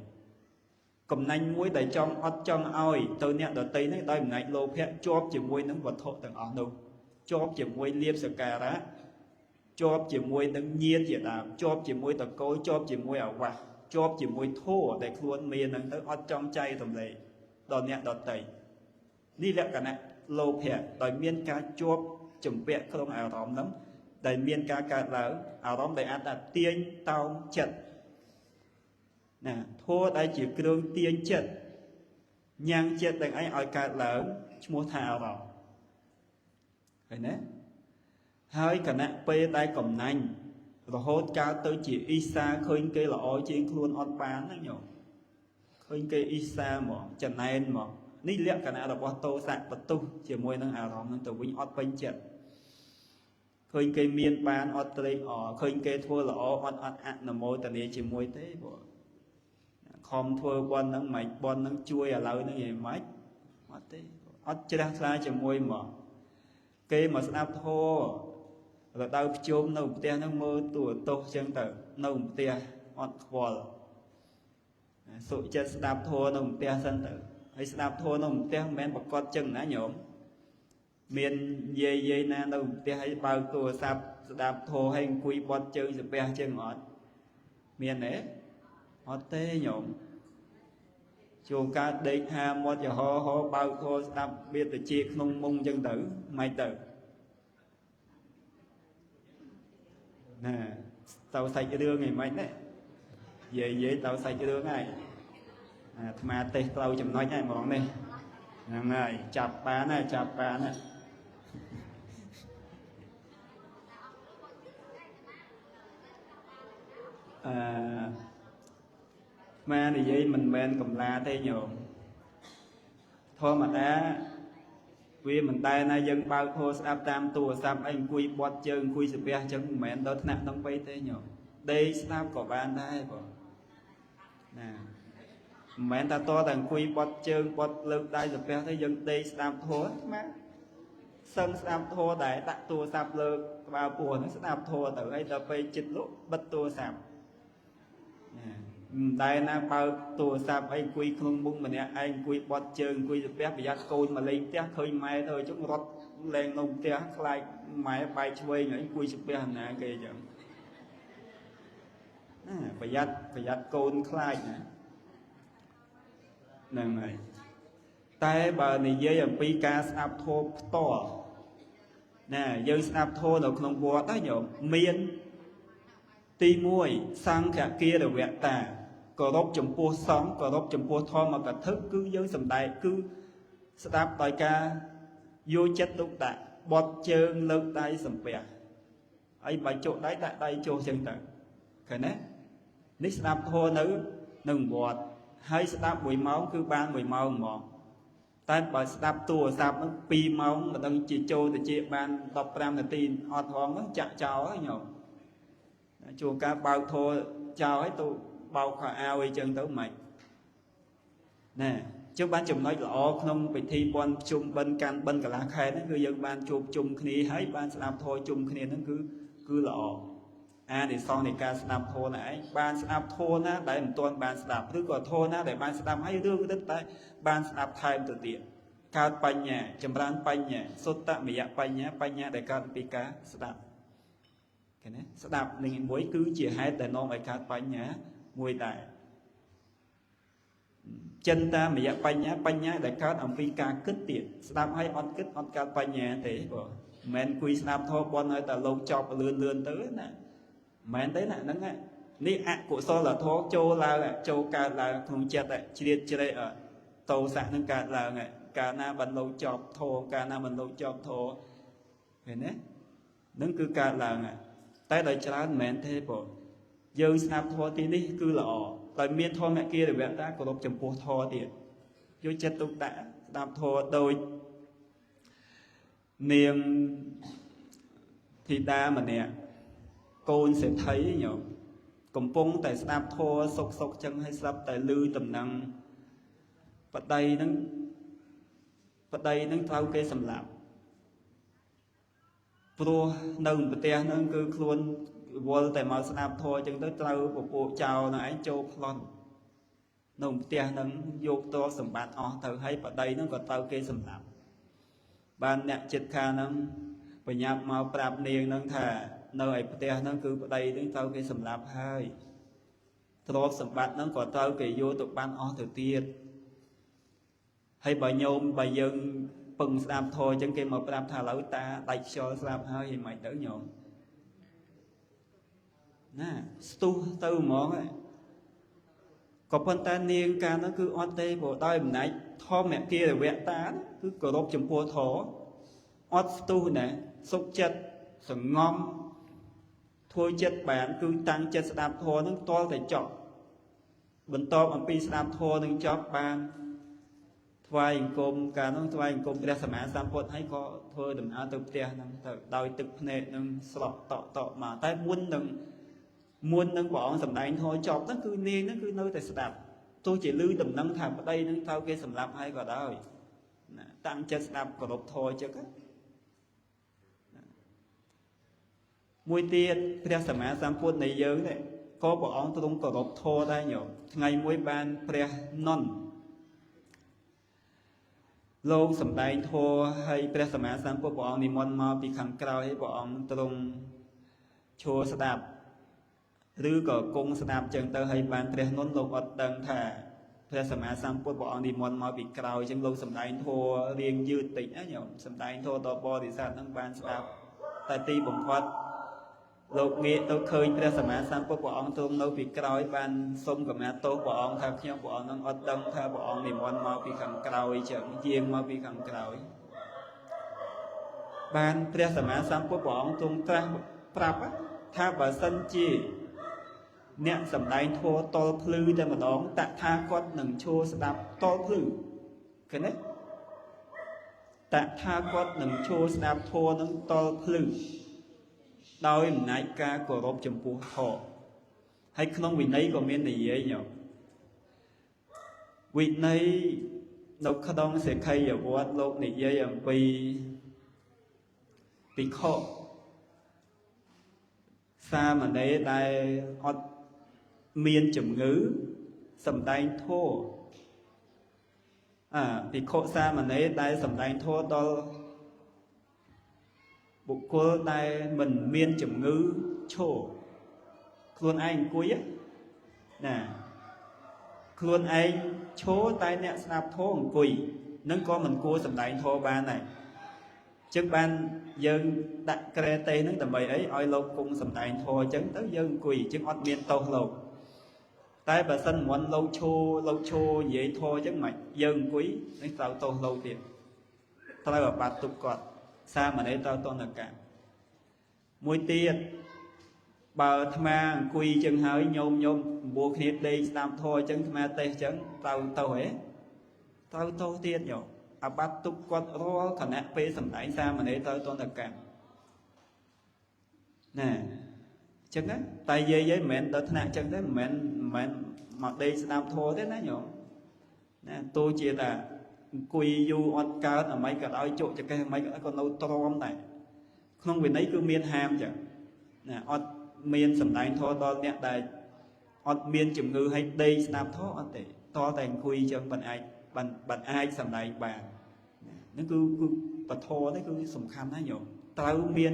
cầm anh muối tại trong ót trong oi tôi nè đợt tây nó đây một ngày lô phẹ chóp chỉ muối nó vật thọ tầng ở đâu chóp chỉ muối liệp sờ cà rá chóp chỉ muối nó nhiên chỉ đàm chóp chỉ muối tầng cối chóp chỉ muối ở quạt chóp chỉ muối thô để luôn miền nó tới ót trong chay tầm đấy đợt nè đợt tây đi lẹ cả nè lô phẹ tại miên cá chóp chủng vẹn không ảo rõm lắm đầy miên ca ca lỡ ảo rõm đầy ăn là tiên tao chật nè thua đây chỉ kêu tiên chật nhang chật đằng ấy ở ca lỡ mua thảo vào phải nè hơi cả nè pe đây cầm nành rồi hốt ca tới chỉ isa khơi cây là oi trên khuôn on bán đó nhổ ឃើញគេអ៊ីសាហ្មងចំណែនហ្មងនេះលក្ខណៈរបស់តោសៈបន្ទុះជាមួយនឹងអារម្មណ៍នឹងទៅវិញអត់ពេញចិត្តឃើញគេមានបានអត់ត្រេកអរឃើញគេធ្វើល្អអត់អនុមោទនាជាមួយទេបងខំធ្វើបន់ហ្នឹងមិនបន់ហ្នឹងជួយឥឡូវហ្នឹងឯងមិនអត់ទេអត់ជ្រះថ្លាជាមួយហ្មងគេមកស្ដាប់ធម៌រដូវភ្ជុំនៅផ្ទះហ្នឹងមើលទូទោសចឹងទៅនៅផ្ទះអត់ខ្វល់សុចិត្តស្ដាប់ធម៌នៅផ្ទះសិនទៅហើយស្ដាប់ធម៌នៅផ្ទះមិនមែនប្រកបចឹងណាញោមមានយាយណានៅផ្ទះឲ្យបើកទូរស័ព្ទស្ដាប់ធម៌ឲ្យអង្គុយបត់ជើងស្ពះចឹងអត់មានទេអត់ទេញោមចូលកើតដេកហាមាត់យហោហោបើកធម៌ស្ដាប់មានតិចក្នុងមុងចឹងទៅមិនទៅណាទៅសាច់រឿងឯមិនណាយាយទៅសាច់រឿងហើយអាត្មាទេសផ្លូវចំណុចហើយហ្មងនេះហ្នឹងហើយចាប់បានហើយចាប់បានហើយមកនិយាយមិនមែនកំឡាទេញោមធម្មតាវាមិនដែលណាយើងបើកធម៌ស្ដាប់តាមទូរស័ព្ទអីអង្គុយបត់ជើងអង្គុយស្ពះអញ្ចឹងមិនមែនដល់ថ្នាក់ហ្នឹងពេកទេញោមដេកស្ដាប់ក៏បានដែរបងណាមិនមែនថាតតែអង្គុយបត់ជើងបត់លើកដៃស្ពះទេយើងដេកស្ដាប់ធម៌ស្មាសឹងស្ដាប់ធម៌ដែរដាក់ទូរស័ព្ទលើក្បាលពោះហ្នឹងស្ដាប់ធម៌ទៅហើយដល់ពេលចិត្តលក់បិទទូរស័ព្ទណាមិនដែលណាបើកទូរស័ព្ទអីអង្គុយក្នុងមុខម្នាក់ឯងអង្គុយបត់ជើងអង្គុយស្ពះប្រយ័ត្នកូនមកលេងផ្ទះឃើញម៉ែទៅជុំរត់លេងនៅផ្ទះខ្លាចម៉ែបែកឆ្វេងហើយអង្គុយស្ពះណាគេអញ្ចឹងណាប្រយ័ត្នកូនខ្លាចណាហ្នឹងហើយតែបើនិយាយអំពីការស្ដាប់ធម៌ផ្ទាល់ណាយើងស្ដាប់ធម៌នៅក្នុងវត្តហ្នឹងញោមមានទី1សង្ឃគារវតាគោរពចំពោះសង្ឃគោរពចំពោះធម្មកថាគឺយើងសំដែងគឺស្ដាប់ដោយការយកចិត្តទុកដាក់បត់ជើងលើកដៃសំពះហើយបើចុះដៃដាក់ដៃចុះចឹងទៅឃើញទេនេះស្ដាប់ធម៌នៅក្នុងវត្តហើយស្ដាប់1ម៉ោងគឺបាន1ម៉ោងហ្មងតែបើស្ដាប់ទូរស័ព្ទហ្នឹង2ម៉ោងមិនដឹងជាចូលទៅជាបាន15នាទីអត់ហងហ្នឹងចាក់ចោលហើយញោមជួនកាលបើកធម៌ចោលហើយទៅបោកខោអាវអីចឹងទៅមិនណែជុំបានចំណុចល្អក្នុងពិធីបុណ្យជុំបិណ្ឌកាន់បិណ្ឌកន្លះខែហ្នឹងគឺយើងបានជួបជុំគ្នាហើយបានស្ដាប់ធម៌ជុំគ្នាហ្នឹងគឺល្អអានិសង្សនៃការស្ដាប់ធម៌ណាឯងបានស្ដាប់ធម៌ណាដែលមិនទាន់បានស្ដាប់ឬក៏ធម៌ណាដែលបានស្ដាប់ហើយរឿងរឹតតែបានស្ដាប់ថែមទៅទៀតកើតបញ្ញាចម្រើនបញ្ញាសុត្តមយៈបញ្ញាដែលកើតពីការស្ដាប់ឃើញទេស្ដាប់នឹងមួយគឺជាហេតុដែលនាំឲ្យកើតបញ្ញាមួយដែរចិន្តាមយៈបញ្ញាដែលកើតអំពីការគិតទៀតស្ដាប់ឲ្យអត់គិតអត់កើតបញ្ញាទេបងមិនមែនគួយស្ដាប់ធម៌បន់ឲ្យតែលោកចប់លឿនទៅណាមិនមែនទេណាហ្នឹងនេះអកុសលធម៌ចូលឡើងចូលកើតឡើងក្នុងចិត្តជ្រៀតជ្រែកតោសៈនឹងកើតឡើងកាលណាបានលោកចប់ធម៌កាលណាបានលោកចប់ធម៌ឃើញទេនឹងគឺកើតឡើងតែដោយច្រើនមិនមែនទេបងយើងស្ដាប់ធម៌ទីនេះគឺល្អតែមានធម្មគារវតាគោរពចំពោះធម៌ទៀតយកចិត្តទុកដាក់ស្ដាប់ធម៌ដូចនាងធីតាម្នាក់កូនសេដ្ឋីញោមកំពុងតែស្ដាប់ធម៌សុកចឹងឲ្យស្ដាប់តែឮដំណឹងប្តីនឹងត្រូវគេសម្លាប់ព្រោះនៅប្រទេសហ្នឹងគឺខ្លួនវល់តែមកស្ដាប់ធម៌ចឹងទៅត្រូវពពួកចោលនឹងឯងចូលប្លន់នៅផ្ទះហ្នឹងយកតរសម្បត្តិអស់ទៅហើយប្តីហ្នឹងក៏ត្រូវគេសម្លាប់បានអ្នកចិត្តខាងហ្នឹងបញ្ញាប់មកប្រាប់នាងហ្នឹងថានៅឯផ្ទះហ្នឹងគឺប្តីហ្នឹងត្រូវគេសម្លាប់ហើយទ្រព្យសម្បត្តិហ្នឹងក៏ត្រូវគេយកទៅបានអស់ទៅទៀតហើយបើយើងពឹងស្ដាប់ធម៌អញ្ចឹងគេមកប្រាប់ថាឥឡូវតាដាច់ខ្យល់ស្លាប់ហើយមិនទៅញោមណាស្ទុះទៅហ្មងក៏ប៉ុន្តែនាងកាលនោះគឺអត់ទេព្រោះដោយអំណាចធម្មគារវតាគឺគោរពចំពោះធម៌អត់ស្ទុះណាសុខចិត្តសងំធ្វើចិត្តបានគឺតាំងចិត្តស្ដាប់ធម៌នឹងតលតែចប់ បន្ទាប់អំពីស្ដាប់ធម៌នឹងចប់បានថ្វាយអង្គមកាលនោះថ្វាយអង្គមព្រះសម្មាសម្ពុទ្ធហើយក៏ធ្វើដំណើរទៅផ្ទះហ្នឹងទៅដោយទឹកភ្នែកនឹងស្រក់តក់មកតែមុននឹងព្រះអង្គសម្ដែងធម៌ចប់ហ្នឹងគឺនាងហ្នឹងគឺនៅតែស្ដាប់ទោះជាឮដំណឹងថាប្តីហ្នឹងត្រូវគេសម្លាប់ហើយក៏ដោយណាតាំងចិត្តស្ដាប់គោរពធម៌ចឹងមួយទៀតព្រះសម្មាសម្ពុទ្ធនៃយើងនេះក៏ព្រះអង្គទ្រង់គោរពធម៌ដែរញោមថ្ងៃមួយបានព្រះនន្ទលោកសម្ដែងធម៌ហើយព្រះសម្មាសម្ពុទ្ធព្រះអង្គនិមន្តមកពីខាងក្រោយហើយព្រះអង្គទ្រង់ឈរស្ដាប់ឬក៏គង់ស្ដាប់ចឹងទៅហើយបានព្រះនន្ទលោកអត់ដឹងថាព្រះសម្មាសម្ពុទ្ធព្រះអង្គនិមន្តមកពីក្រោយចឹងលោកសម្ដែងធម៌រៀងយឺតតិចណាញោមសម្ដែងធម៌ដល់បរិស័ទនឹងបានស្ដាប់តែទីបំផុតលោកងាកទៅឃើញព្រះសម្មាសម្ពុទ្ធព្រះអង្គទ្រង់នៅពីក្រោយបានសុំកម្មាទោសព្រះអង្គថាខ្ញុំព្រះអង្គនឹងអត់ដឹងថាព្រះអង្គនិមន្តមកពីខាងក្រោយចឹងយាងមកពីខាងក្រោយបានព្រះសម្មាសម្ពុទ្ធព្រះអង្គទ្រង់ត្រាស់ប្រាប់ថាបើសិនជាអ្នកសម្ដែងធម៌តលភ្លឺតែម្ដងតថាគតនឹងឈរស្ដាប់តលភ្លឺឃើញទេតថាគតនឹងឈរស្ដាប់ធម៌នឹងតលភ្លឺដោយអំណាចការគោរពចំពោះធម៌ហើយក្នុងវិន័យក៏មាននិយាយញោមវិន័យនៅក្នុងសិក្ខីវត្តលោកនិយាយអំពីភិក្ខុសាមណេរដែលអត់មានជំងឺសម្ដែងធម៌ភិក្ខុសាមណេរដែលសម្ដែងធម៌ដល់បុគ្គលដែលមិនមានជំងឺឈរខ្លួនឯងអង្គុយណាខ្លួនឯងឈរតែអ្នកស្ដាប់ធម៌អង្គុយនឹងក៏មិនគួរសម្ដែងធម៌បានដែរចឹងបានយើងដាក់ក្រែតេហ្នឹងដើម្បីអីឲ្យលោកគង់សម្ដែងធម៌អញ្ចឹងទៅយើងអង្គុយចឹងអត់មានទោសលោកតែបើសិនមិនលោកឈរនិយាយធម៌អញ្ចឹងមិនយើងអង្គុយនឹងត្រូវទោសលោកទៀតត្រូវអាបត្តិទុកគាត់សាមណេរត្រូវតនកម្មមួយទៀតបើអាត្មាអង្គុយចឹងហើយញោមបួគ្នាដេកស្ដាប់ធម៌អញ្ចឹងអាត្មាទេសអញ្ចឹងត្រូវទោសហ៎ត្រូវទោសទៀតញោមអាបត្តិទុកគាត់រាល់គណៈពេលសម្ដែងសាមណេរត្រូវតនកម្មណាចឹងតែយាយមិនមែនដល់ថ្នាក់ចឹងទេមិនមែនមកដេកស្ដាប់ធម៌ទេណាញោមណាទោះជាថាអង្គុយយូរអត់កើតអ្វីក៏ដោយជក់ចកេះអ្វីក៏នៅទ្រាំដែរក្នុងវិន័យគឺមានហាមចឹងណាអត់មានសម្ដែងធម៌ដល់អ្នកដែលអត់មានជំងឺឲ្យដេកស្ដាប់ធម៌អត់ទេតតែអង្គុយចឹងមិនអាចសម្ដែងបានហ្នឹងគឺពធនេះគឺសំខាន់ណាស់ញោមត្រូវមាន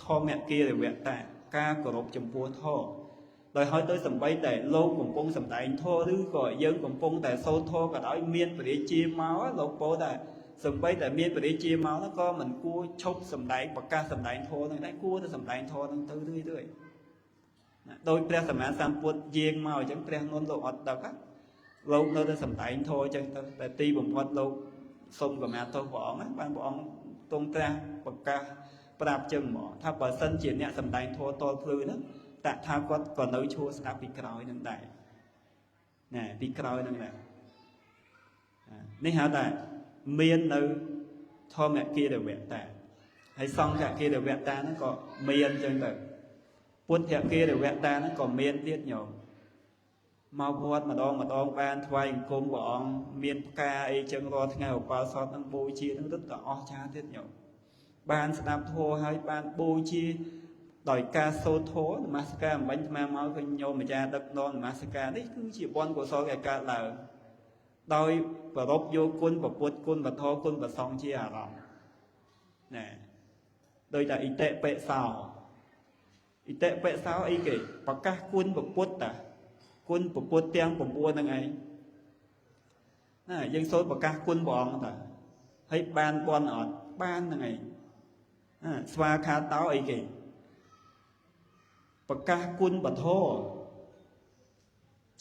ធម្មគារវតាការគោរពចំពោះធម៌ដោយហើយទៅសំបីតែលោកកំពុងសម្ដែងធម៌ឬក៏យើងកំពុងតែសូត្រធម៌ក៏ដោយមានបរិជាមកលោកពោលថាសំបីតែមានបរិជាមកហ្នឹងក៏មិនគួរឈប់សម្ដែងប្រកាសសម្ដែងធម៌ហ្នឹងដែរគួរតែសម្ដែងធម៌ហ្នឹងទៅรื่อยណាដោយព្រះសម្មាសម្ពុទ្ធយាងមកអញ្ចឹងព្រះនន្ទលោកអត់ដឹកលោកនៅតែសម្ដែងធម៌អញ្ចឹងទៅតែទីបំផុតលោកសុំកម្មាទោសព្រះអង្គបានព្រះអង្គទ្រង់ត្រាស់ប្រកាសប្រាប់ចឹងហ្មងថាបើសិនជាអ្នកសម្ដែងធម៌តលភ្លឺហ្នឹងតថាគតក៏នៅឈរស្ដាប់ពីក្រោយនឹងដែរណាពីក្រោយនឹងដែរនេះហៅថាមាននៅធម្មគារវតាហើយសង្ឃគារវតាហ្នឹងក៏មានចឹងទៅពុទ្ធគារវតាហ្នឹងក៏មានទៀតញោមមកវត្តម្ដងបានថ្វាយអង្គមព្រះអង្គមានផ្កាអីចឹងរាល់ថ្ងៃឧបោសថនឹងបូជានឹងរឹតតែអស្ចារ្យទៀតញោមបានស្ដាប់ធម៌ហើយបានបូជាដោយការសូត្រធម៌នមស្ការអំបញ្ញអាមកឃើញញោមម្ចាស់ដឹកនាំនមស្ការនេះគឺជាបុណ្យកុសលដែលកើតឡើងដោយប្ររពយកគុណពុទ្ធគុណវធគុណប្រសង្ឃជាអារម្មណ៍ណាដោយតែអ៊ីតិបិសោអ៊ីតិបិសោអីគេប្រកាសគុណពុទ្ធតាគុណពុទ្ធទាំង9ហ្នឹងឯងណាយើងសូត្រប្រកាសគុណព្រះអង្គតាហើយបានបន់អត់បានហ្នឹងឯងស្វាខាតោអីគេប្រកាសគុណបធរ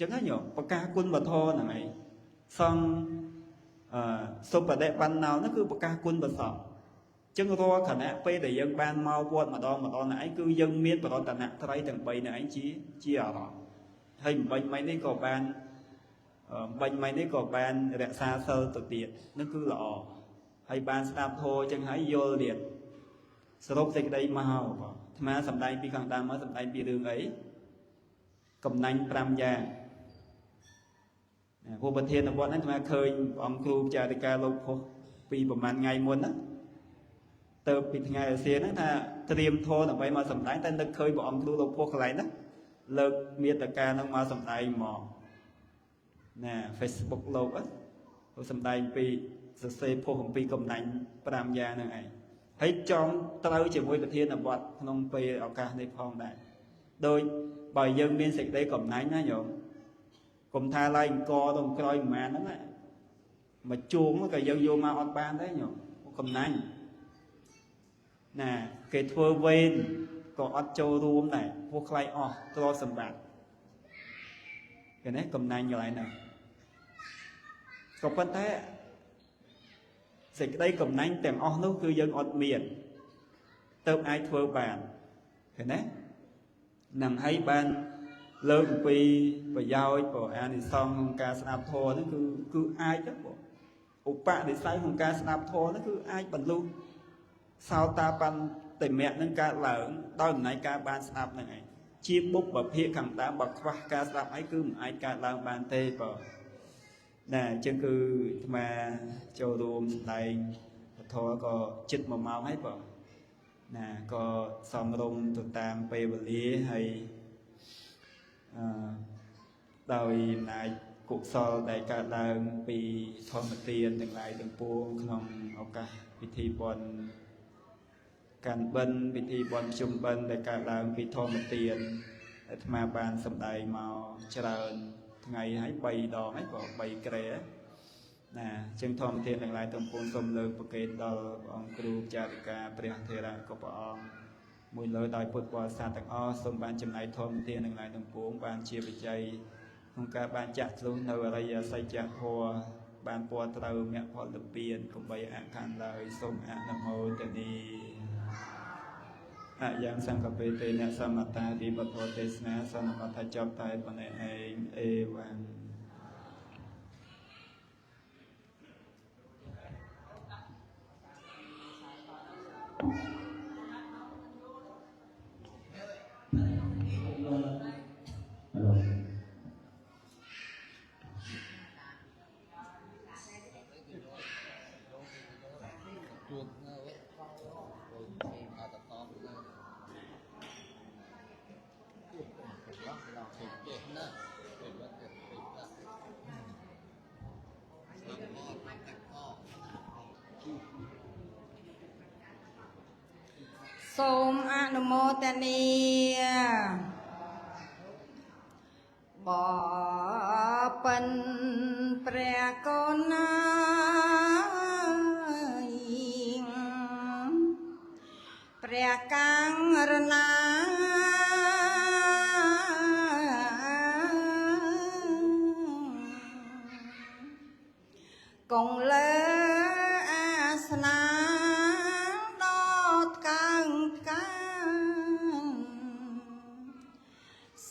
ចឹងហ្នឹងញោមប្រកាសគុណបធរហ្នឹងឯងសង្ឃសុបដិបណ្ណោនោះគឺប្រកាសគុណបសោចឹងរាល់ខណៈពេលដែលយើងបានមកវត្តម្ដងណាឯងគឺយើងមានបរតនត្រ័យទាំង3នេះឯងជាអារម្មណ៍ hay bệnh mấy đấy có ban bệnh mấy đấy có ban rẽ xa sơ tự tiệt nó cứ lọ hay ban snap thôi chẳng hãy vô liệt sốt dịch đây màu mà sầm đây bị càng ta mới sầm đây bị đường ấy cầm nanh pram giang vô bờ thiên là bọnนั้นmà khơi ông kêu cha đi ca lâu khô vìประมาณ ngày muôn á từ bị ngày ở xưa đó là tiêm thô là vậy mà sầm đây tên được khơi bọn ông kêu lâu khô lại đó lực miệt là ca nó mà sầm đây mò nè Facebook lâu á rồi sầm đây bị sẽ phô hồng bị cầm nanh pram giang này thấy trong tao chỉ với bờ thiên là bọn nông pe ở ca này phong này đôi bài dân biên dịch đây cầm nanh nhá nhở cùng tha lại co đồng coi mà nó mà chuông nó cái dân vô mà on ban đấy nhở cầm nanh nè cái thua ven có on châu ruộng này vô khai o to sầm bạc cái này cầm nanh như lại này có vấn thế dịch đây cầm nanh tìm o nó cứ dân on miền tôm ai thua bàn cái này nằm hay ban lớn vì và giao của anh thì xong không ca snap thô nó cứ ai chắc bộ ục bạn thì sai không ca snap thô nó cứ ai bận luôn sao ta ban tình mẹ nâng ca lớn đôi này ca ban snap này chia bút và phía khẳng ta bật qua ca snap ấy cứ ai ca lang ban tê vào nè chân cứ mà châu đùm này thôi có chích mà mau hết vào nè có xong rung tụt tam pe vật lý hay đôi này cuộc so đại cả làng vì thôn mặt tiền từng lại từng buông không ok vị thi bòn càn bân vị thi bòn chung bân đại cả làng vì thôn mặt tiền mà bàn sầm đầy màu trơn ngày hãy bày đò hãy bỏ bày kề nè chân thôn mặt tiền từng lại từng buông sông lơ bậc kề đò ông kêu cha đại cả bèn thề ra có bỏ mùi lời đòi bột bò xa tặng o xong ban chấm này thôn tiền đừng lại đừng cuốn ban chia bị chay không cả ban chặt luôn nơi đây xây chặt hoa ban bò tàu mẹ họ được biển cùng bày ăn khăn lời xong ăn nam mô tên đi giang sang cà phê tên nè samata đi bát hoa tê sna samata chop tai bên này e vàngសូមអនុមោទនាបបិណ្ឌព្រះកូនណាព្រះកាំងរណាគង់លើអាសនា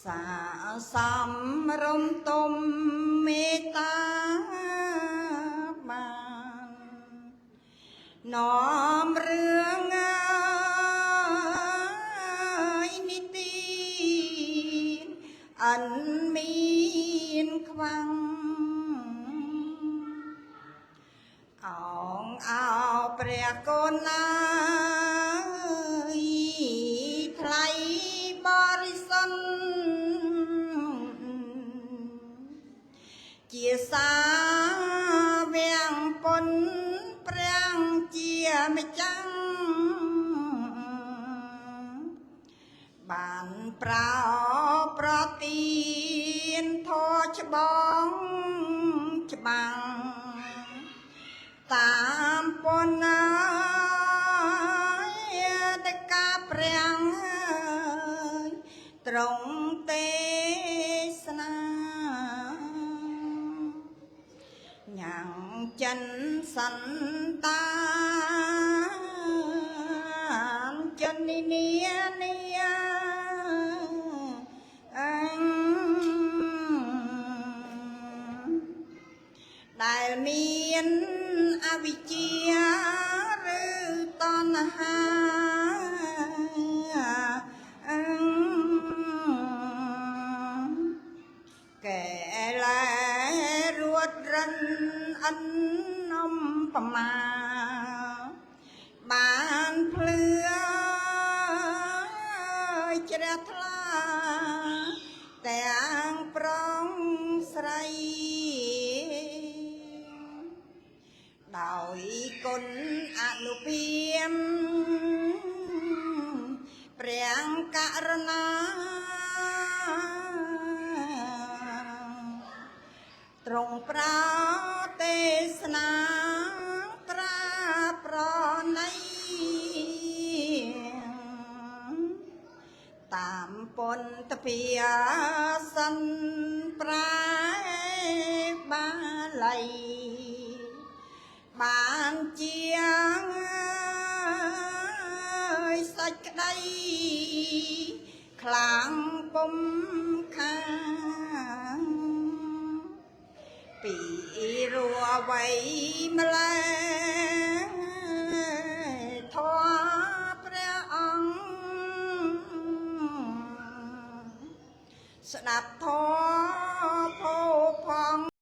សាសំរំទុំមេត្តាបាននាំរឿងនីតិអនមានខ្វាំងអងអោព្រះកូនណាថ្លៃបរិសុទ្ធជាសាវាំងពុនព្រះជាម្ចាស់បានប្រោប្រទានធម៌ច្បងច្បាំងតាមពុនណាតកាព្រះត្រង់ទេសនាញ៉ាំងចិនសន្តានចិននីនាអញ មានអវិជ្ជាឬតណ្ហាកែលែរួតរិនអិននំប្រមាបានភ្លឺជ្រះថ្លាទាំងប្រងស្រីដោយគុណអនុភាពព្រះករុណាទ្រង់ប្រទេសនាត្រាប្រណីតាមពន្ធភាសិនប្រែបាលីបានជាងសាច់ក្តីខ្លាំងពុំខាងពីរអ្វីម្ល៉េះធម៌ព្រះអង្គស្ដាប់ធម